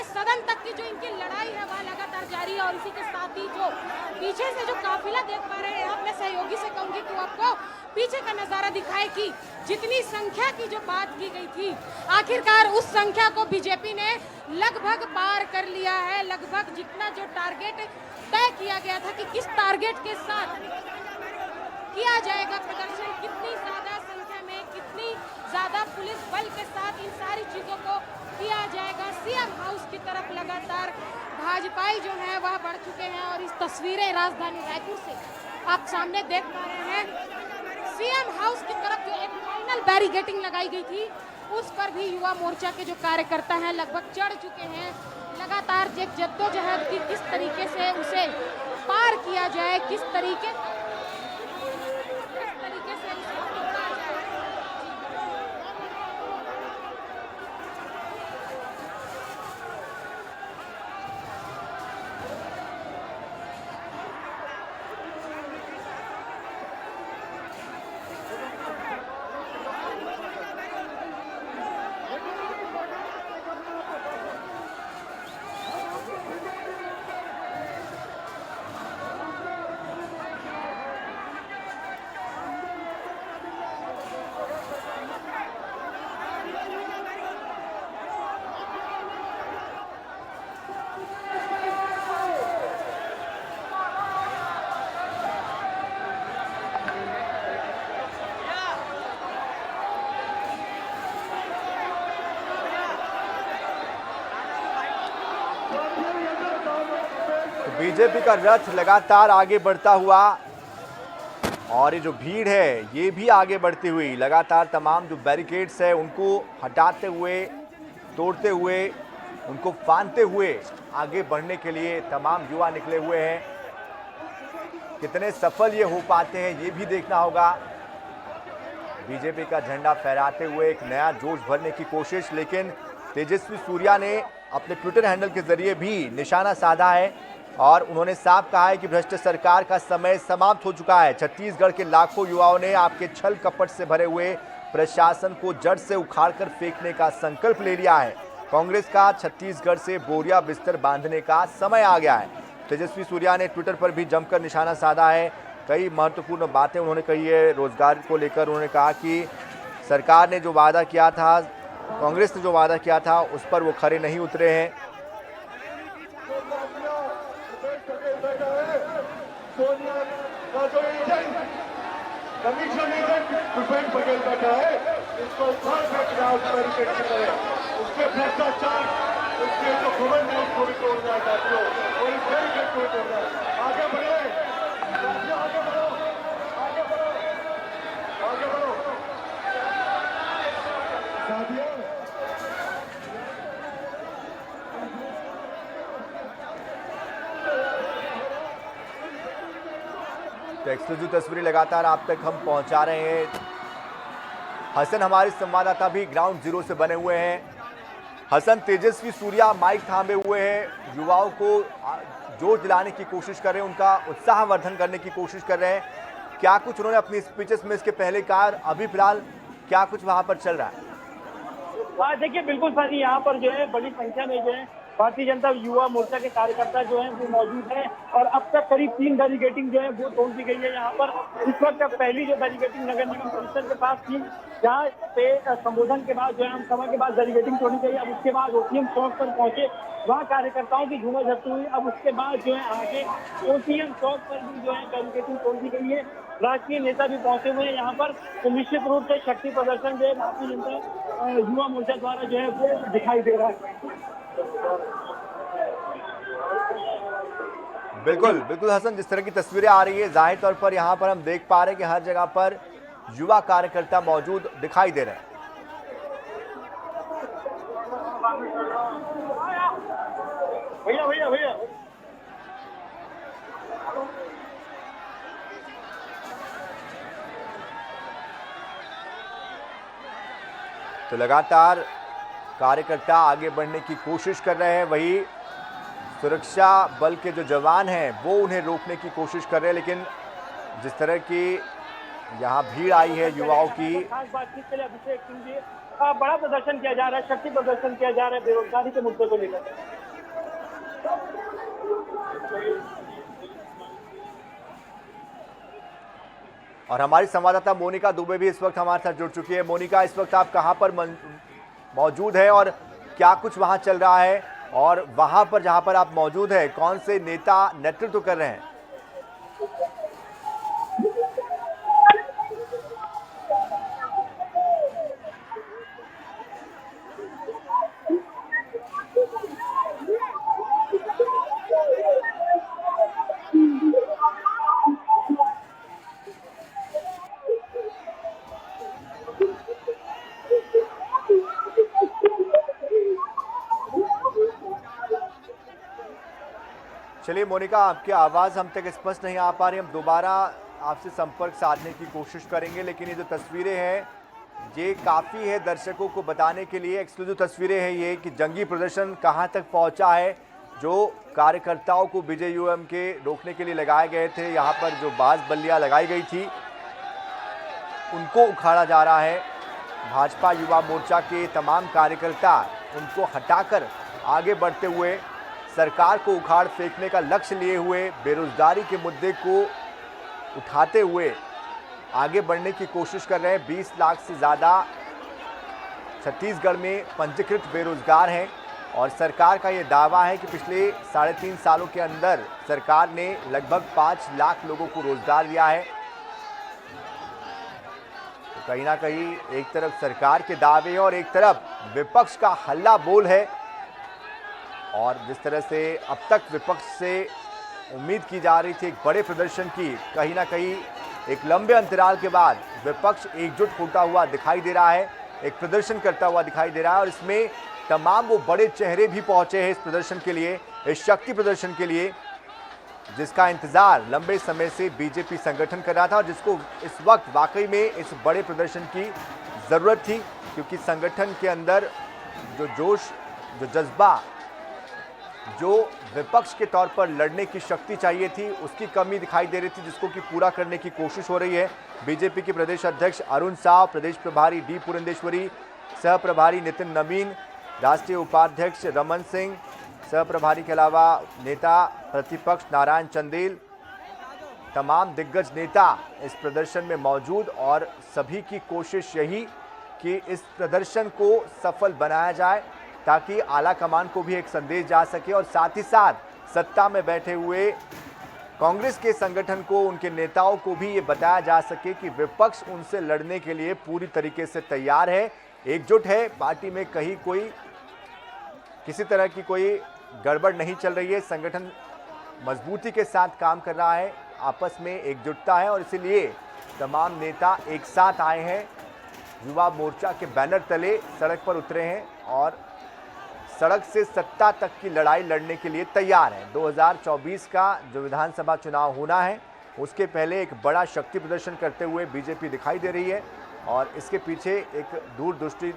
सदन तक की जो इनकी लड़ाई है वह लगातार जारी है। और इसी के साथ ही जो पीछे से जो काफिला देख पा रहे हैं, अपने सहयोगी से कहूंगी कि वो आपको पीछे का नजारा दिखाए कि जितनी संख्या की जो बात की गई थी, आखिरकार उस संख्या को बीजेपी ने लगभग पार कर लिया है। लगभग जितना जो टारगेट तय किया गया था कि किस टारगेट के साथ किया जाएगा प्रदर्शन, कितनी ज्यादा संख्या में, कितनी ज्यादा पुलिस बल के साथ इन सारी चीजों को किया जाएगा। सीएम हाउस की तरफ लगातार भाजपाई जो है वह बढ़ चुके हैं। और इस तस्वीरें राजधानी रायपुर से आप सामने देख पा रहे हैं। सीएम हाउस की तरफ जो एक फाइनल बैरिकेडिंग लगाई गई थी, उस पर भी युवा मोर्चा के जो कार्यकर्ता हैं लगभग चढ़ चुके हैं। लगातार जद्दोजहद की किस तरीके से उसे पार किया जाए, किस तरीके से
बीजेपी का रथ लगातार आगे बढ़ता हुआ और ये जो भीड़ है ये भी आगे बढ़ती हुई, लगातार तमाम जो बैरिकेड्स है उनको हटाते हुए, तोड़ते हुए, उनको फांदते हुए आगे बढ़ने के लिए तमाम युवा निकले हुए हैं। कितने सफल ये हो पाते हैं ये भी देखना होगा। बीजेपी का झंडा फहराते हुए एक नया जोश भरने की कोशिश, लेकिन तेजस्वी सूर्या ने अपने ट्विटर हैंडल के जरिए भी निशाना साधा है और उन्होंने साफ कहा है कि भ्रष्ट सरकार का समय समाप्त हो चुका है। छत्तीसगढ़ के लाखों युवाओं ने आपके छल कपट से भरे हुए प्रशासन को जड़ से उखाड़कर फेंकने का संकल्प ले लिया है। कांग्रेस का छत्तीसगढ़ से बोरिया बिस्तर बांधने का समय आ गया है। तेजस्वी सूर्या ने ट्विटर पर भी जमकर निशाना साधा है। कई महत्वपूर्ण बातें उन्होंने कही है। रोजगार को लेकर उन्होंने कहा कि सरकार ने जो वादा किया था, कांग्रेस ने जो वादा किया था, उस पर वो खरे नहीं उतरे हैं।
कमीशन एजेंट भूपेश बघेल बैठा है, इसको उखाड़ फेंकना उस बैरिकेड की तरह, उसके भ्रष्टाचार, उसके जो घमंड है उसको भी तोड़ना है साथियों, और इस बैरिकेड को भी तोड़ना है। आगे बढ़े साथियों, आगे बढ़ो, आगे बढ़ो, आगे बढ़ो साथियों।
तो एक्सक्लूसिव तस्वीरें लगातार आप तक हम पहुंचा रहे हैं। हसन हमारे संवाददाता भी ग्राउंड जीरो से बने हुए हैं। हसन, तेजस्वी सूर्या माइक थामे हुए हैं, युवाओं को जोश दिलाने की कोशिश कर रहे हैं, उनका उत्साहवर्धन करने की कोशिश कर रहे हैं। क्या कुछ उन्होंने अपनी स्पीचेस में इसके पहले कहा, अभी फिलहाल क्या कुछ वहां पर चल रहा है?
देखिए बिल्कुल सारी यहाँ पर जो है बड़ी संख्या में जो है भारतीय जनता युवा मोर्चा के कार्यकर्ता जो हैं वो मौजूद हैं और अब तक करीब 3 बैरिकेडिंग जो है वो तोड़ दी गई है। यहाँ पर इस वक्त पहली जो बैरिकेडिंग नगर निगम परिसर के पास थी, जहाँ पे संबोधन के बाद जो है हम सभा के बाद बैरिकेडिंग तोड़ी गई। अब उसके बाद ओटीएम चौक पर पहुंचे, वहाँ कार्यकर्ताओं की झूमा झपटी हुई। अब उसके बाद जो है आगे ओटीएम चौक पर भी जो है बैरिकेडिंग तोड़ दी गई है। राष्ट्रीय नेता भी पहुंचे हुए हैं यहाँ पर, तो निश्चित रूप से शक्ति प्रदर्शन जो है भारतीय जनता युवा मोर्चा द्वारा जो है वो दिखाई दे रहा है।
बिल्कुल बिल्कुल हसन, जिस तरह की तस्वीरें आ रही है, जाहिर तौर पर यहाँ पर हम देख पा रहे हैं कि हर जगह पर युवा कार्यकर्ता मौजूद दिखाई दे रहे हैं।
भैया भैया भैया
तो लगातार कार्यकर्ता आगे बढ़ने की कोशिश कर रहे हैं, वही सुरक्षा बल के जो जवान हैं वो उन्हें रोकने की कोशिश कर रहे हैं। लेकिन जिस तरह की यहाँ भीड़ आई है युवाओं की,
खास बातचीत के लिए अभिषेक सिंह जी बड़ा प्रदर्शन किया जा रहा है, शक्ति प्रदर्शन किया जा रहा है बेरोजगारी के मुद्दे को लेकर।
और हमारी संवाददाता मोनिका दुबे भी इस वक्त हमारे साथ जुड़ चुकी है। मोनिका, इस वक्त आप कहां पर मौजूद है और क्या कुछ वहां चल रहा है, और वहां पर जहां पर आप मौजूद है कौन से नेता नेतृत्व कर रहे हैं? चलिए मोनिका, आपकी आवाज़ हम तक स्पष्ट नहीं आ पा रही, हम दोबारा आपसे संपर्क साधने की कोशिश करेंगे। लेकिन ये जो तस्वीरें हैं ये काफ़ी है दर्शकों को बताने के लिए, एक्सक्लूसिव तस्वीरें हैं ये कि जंगी प्रदर्शन कहां तक पहुंचा है। जो कार्यकर्ताओं को बीजेयूएम के रोकने के लिए लगाए गए थे, यहाँ पर जो बाज बल्लियाँ लगाई गई थी उनको उखाड़ा जा रहा है। भाजपा युवा मोर्चा के तमाम कार्यकर्ता उनको हटाकर आगे बढ़ते हुए सरकार को उखाड़ फेंकने का लक्ष्य लिए हुए, बेरोजगारी के मुद्दे को उठाते हुए आगे बढ़ने की कोशिश कर रहे हैं। 20 लाख से ज़्यादा छत्तीसगढ़ में पंजीकृत बेरोजगार हैं और सरकार का ये दावा है कि पिछले 3.5 सालों के अंदर सरकार ने लगभग 5 लाख लोगों को रोजगार दिया है। तो कहीं ना कहीं एक तरफ सरकार के दावे और एक तरफ विपक्ष का हल्ला बोल है। और जिस तरह से अब तक विपक्ष से उम्मीद की जा रही थी एक बड़े प्रदर्शन की, कहीं ना कहीं एक लंबे अंतराल के बाद विपक्ष एकजुट होता हुआ दिखाई दे रहा है, एक प्रदर्शन करता हुआ दिखाई दे रहा है। और इसमें तमाम वो बड़े चेहरे भी पहुंचे हैं इस प्रदर्शन के लिए, इस शक्ति प्रदर्शन के लिए, जिसका इंतजार लंबे समय से बीजेपी संगठन कर रहा था और जिसको इस वक्त वाकई में इस बड़े प्रदर्शन की ज़रूरत थी। क्योंकि संगठन के अंदर जो जोश, जो जज्बा, जो विपक्ष के तौर पर लड़ने की शक्ति चाहिए थी, उसकी कमी दिखाई दे रही थी, जिसको कि पूरा करने की कोशिश हो रही है। बीजेपी के प्रदेश अध्यक्ष अरुण साव, प्रदेश प्रभारी डी पुरंदेश्वरी, सह प्रभारी नितिन नवीन, राष्ट्रीय उपाध्यक्ष रमन सिंह, सह प्रभारी के अलावा नेता प्रतिपक्ष नारायण चंदेल, तमाम दिग्गज नेता इस प्रदर्शन में मौजूद और सभी की कोशिश यही कि इस प्रदर्शन को सफल बनाया जाए ताकि आला कमान को भी एक संदेश जा सके और साथ ही साथ सत्ता में बैठे हुए कांग्रेस के संगठन को, उनके नेताओं को भी ये बताया जा सके कि विपक्ष उनसे लड़ने के लिए पूरी तरीके से तैयार है, एकजुट है। पार्टी में कहीं कोई किसी तरह की कोई गड़बड़ नहीं चल रही है, संगठन मजबूती के साथ काम कर रहा है, आपस में एकजुटता है और इसीलिए तमाम नेता एक साथ आए हैं, युवा मोर्चा के बैनर तले सड़क पर उतरे हैं और सड़क से सत्ता तक की लड़ाई लड़ने के लिए तैयार है। 2024 का जो विधानसभा चुनाव होना है उसके पहले एक बड़ा शक्ति प्रदर्शन करते हुए बीजेपी दिखाई दे रही है और इसके पीछे एक दूरदृष्टि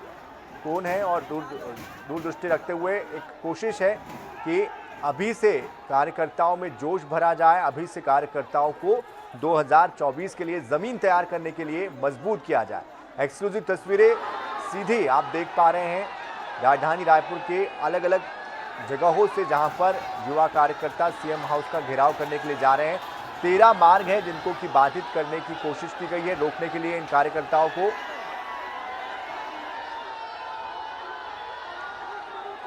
कौन है और दूरदृष्टि रखते हुए एक कोशिश है कि अभी से कार्यकर्ताओं में जोश भरा जाए, अभी से कार्यकर्ताओं को 2024 के लिए ज़मीन तैयार करने के लिए मजबूत किया जाए। एक्सक्लूसिव तस्वीरें सीधी आप देख पा रहे हैं राजधानी रायपुर के अलग अलग जगहों से, जहां पर युवा कार्यकर्ता सीएम हाउस का घेराव करने के लिए जा रहे हैं। 13 मार्ग हैं जिनको की बाधित करने की कोशिश की गई है, रोकने के लिए इन कार्यकर्ताओं को।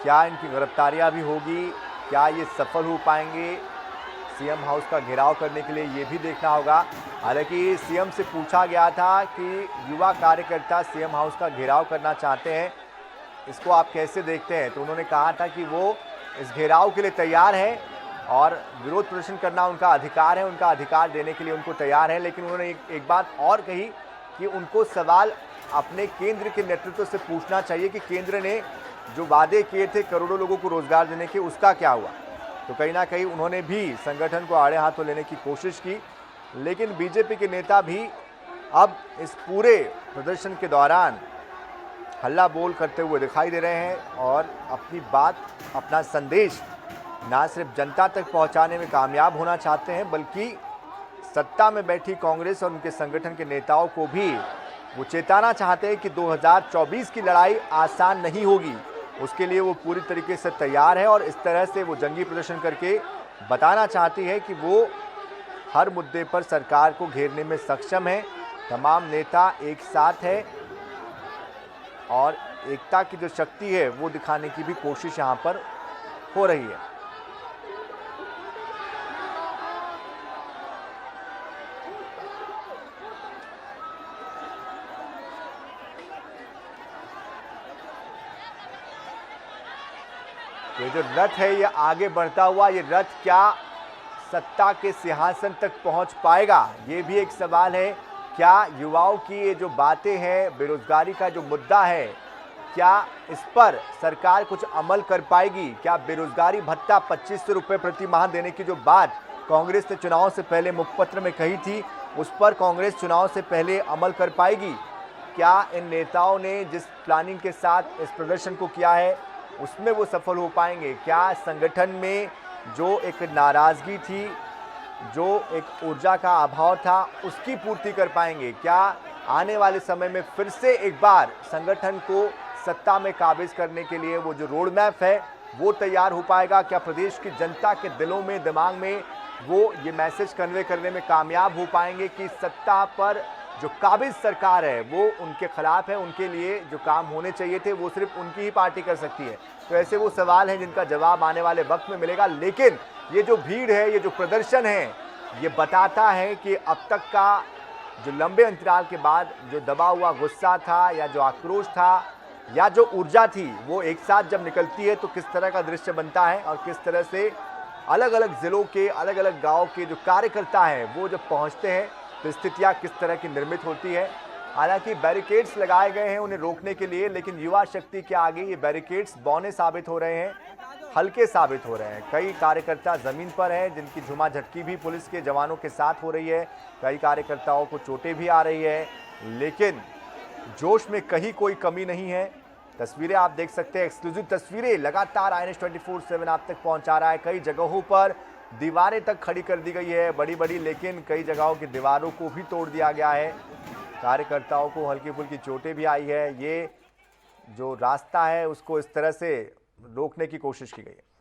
क्या इनकी गिरफ्तारियां भी होगी, क्या ये सफल हो पाएंगे सीएम हाउस का घेराव करने के लिए, ये भी देखना होगा। हालांकि सीएम से पूछा गया था कि युवा कार्यकर्ता सीएम हाउस का घेराव करना चाहते हैं, इसको आप कैसे देखते हैं, तो उन्होंने कहा था कि वो इस घेराव के लिए तैयार है और विरोध प्रदर्शन करना उनका अधिकार है, उनका अधिकार देने के लिए उनको तैयार है। लेकिन उन्होंने एक बात और कही कि उनको सवाल अपने केंद्र के नेतृत्व से पूछना चाहिए कि केंद्र ने जो वादे किए थे करोड़ों लोगों को रोजगार देने के, उसका क्या हुआ। तो कहीं ना कहीं उन्होंने भी संगठन को आड़े हाथों लेने की कोशिश की। लेकिन बीजेपी के नेता भी अब इस पूरे प्रदर्शन के दौरान हल्ला बोल करते हुए दिखाई दे रहे हैं और अपनी बात, अपना संदेश ना सिर्फ जनता तक पहुंचाने में कामयाब होना चाहते हैं, बल्कि सत्ता में बैठी कांग्रेस और उनके संगठन के नेताओं को भी वो चेताना चाहते हैं कि 2024 की लड़ाई आसान नहीं होगी। उसके लिए वो पूरी तरीके से तैयार है और इस तरह से वो जंगी प्रदर्शन करके बताना चाहती है कि वो हर मुद्दे पर सरकार को घेरने में सक्षम है। तमाम नेता एक साथ है और एकता की जो शक्ति है वो दिखाने की भी कोशिश यहाँ पर हो रही है। ये जो रथ है ये आगे बढ़ता हुआ, ये रथ क्या सत्ता के सिंहासन तक पहुंच पाएगा, ये भी एक सवाल है। क्या युवाओं की ये जो बातें हैं, बेरोजगारी का जो मुद्दा है, क्या इस पर सरकार कुछ अमल कर पाएगी? क्या बेरोजगारी भत्ता 2500 रुपये प्रति माह देने की जो बात कांग्रेस ने चुनाव से पहले मुखपत्र में कही थी, उस पर कांग्रेस चुनाव से पहले अमल कर पाएगी? क्या इन नेताओं ने जिस प्लानिंग के साथ इस प्रदर्शन को किया है उसमें वो सफल हो पाएंगे? क्या संगठन में जो एक नाराजगी थी, जो एक ऊर्जा का अभाव था, उसकी पूर्ति कर पाएंगे? क्या आने वाले समय में फिर से एक बार संगठन को सत्ता में काबिज करने के लिए वो जो रोड मैप है वो तैयार हो पाएगा? क्या प्रदेश की जनता के दिलों में, दिमाग में वो ये मैसेज कन्वे करने में कामयाब हो पाएंगे कि सत्ता पर जो काबिज सरकार है वो उनके खिलाफ है, उनके लिए जो काम होने चाहिए थे वो सिर्फ उनकी ही पार्टी कर सकती है? तो ऐसे वो सवाल हैं जिनका जवाब आने वाले वक्त में मिलेगा। लेकिन ये जो भीड़ है, ये जो प्रदर्शन है, ये बताता है कि अब तक का जो लंबे अंतराल के बाद जो दबा हुआ गुस्सा था या जो आक्रोश था या जो ऊर्जा थी, वो एक साथ जब निकलती है तो किस तरह का दृश्य बनता है और किस तरह से अलग अलग जिलों के, अलग अलग गाँव के जो कार्यकर्ता हैं वो जब पहुँचते हैं तो स्थितियाँ किस तरह की निर्मित होती है। हालांकि बैरिकेड्स लगाए गए हैं उन्हें रोकने के लिए, लेकिन युवा शक्ति के आगे ये बैरिकेड्स बौने साबित हो रहे हैं, हल्के साबित हो रहे हैं। कई कार्यकर्ता ज़मीन पर हैं जिनकी झुमा झटकी भी पुलिस के जवानों के साथ हो रही है, कई कार्यकर्ताओं को चोटें भी आ रही है, लेकिन जोश में कहीं कोई कमी नहीं है। तस्वीरें आप देख सकते हैं, एक्सक्लूसिव तस्वीरें लगातार INS 24/7 आप तक पहुंचा रहा है। कई जगहों पर दीवारें तक खड़ी कर दी गई है बड़ी बड़ी, लेकिन कई जगहों की दीवारों को भी तोड़ दिया गया है। कार्यकर्ताओं को हल्की फुल्की चोटें भी आई है। ये जो रास्ता है उसको इस तरह से रोकने की कोशिश की गई है।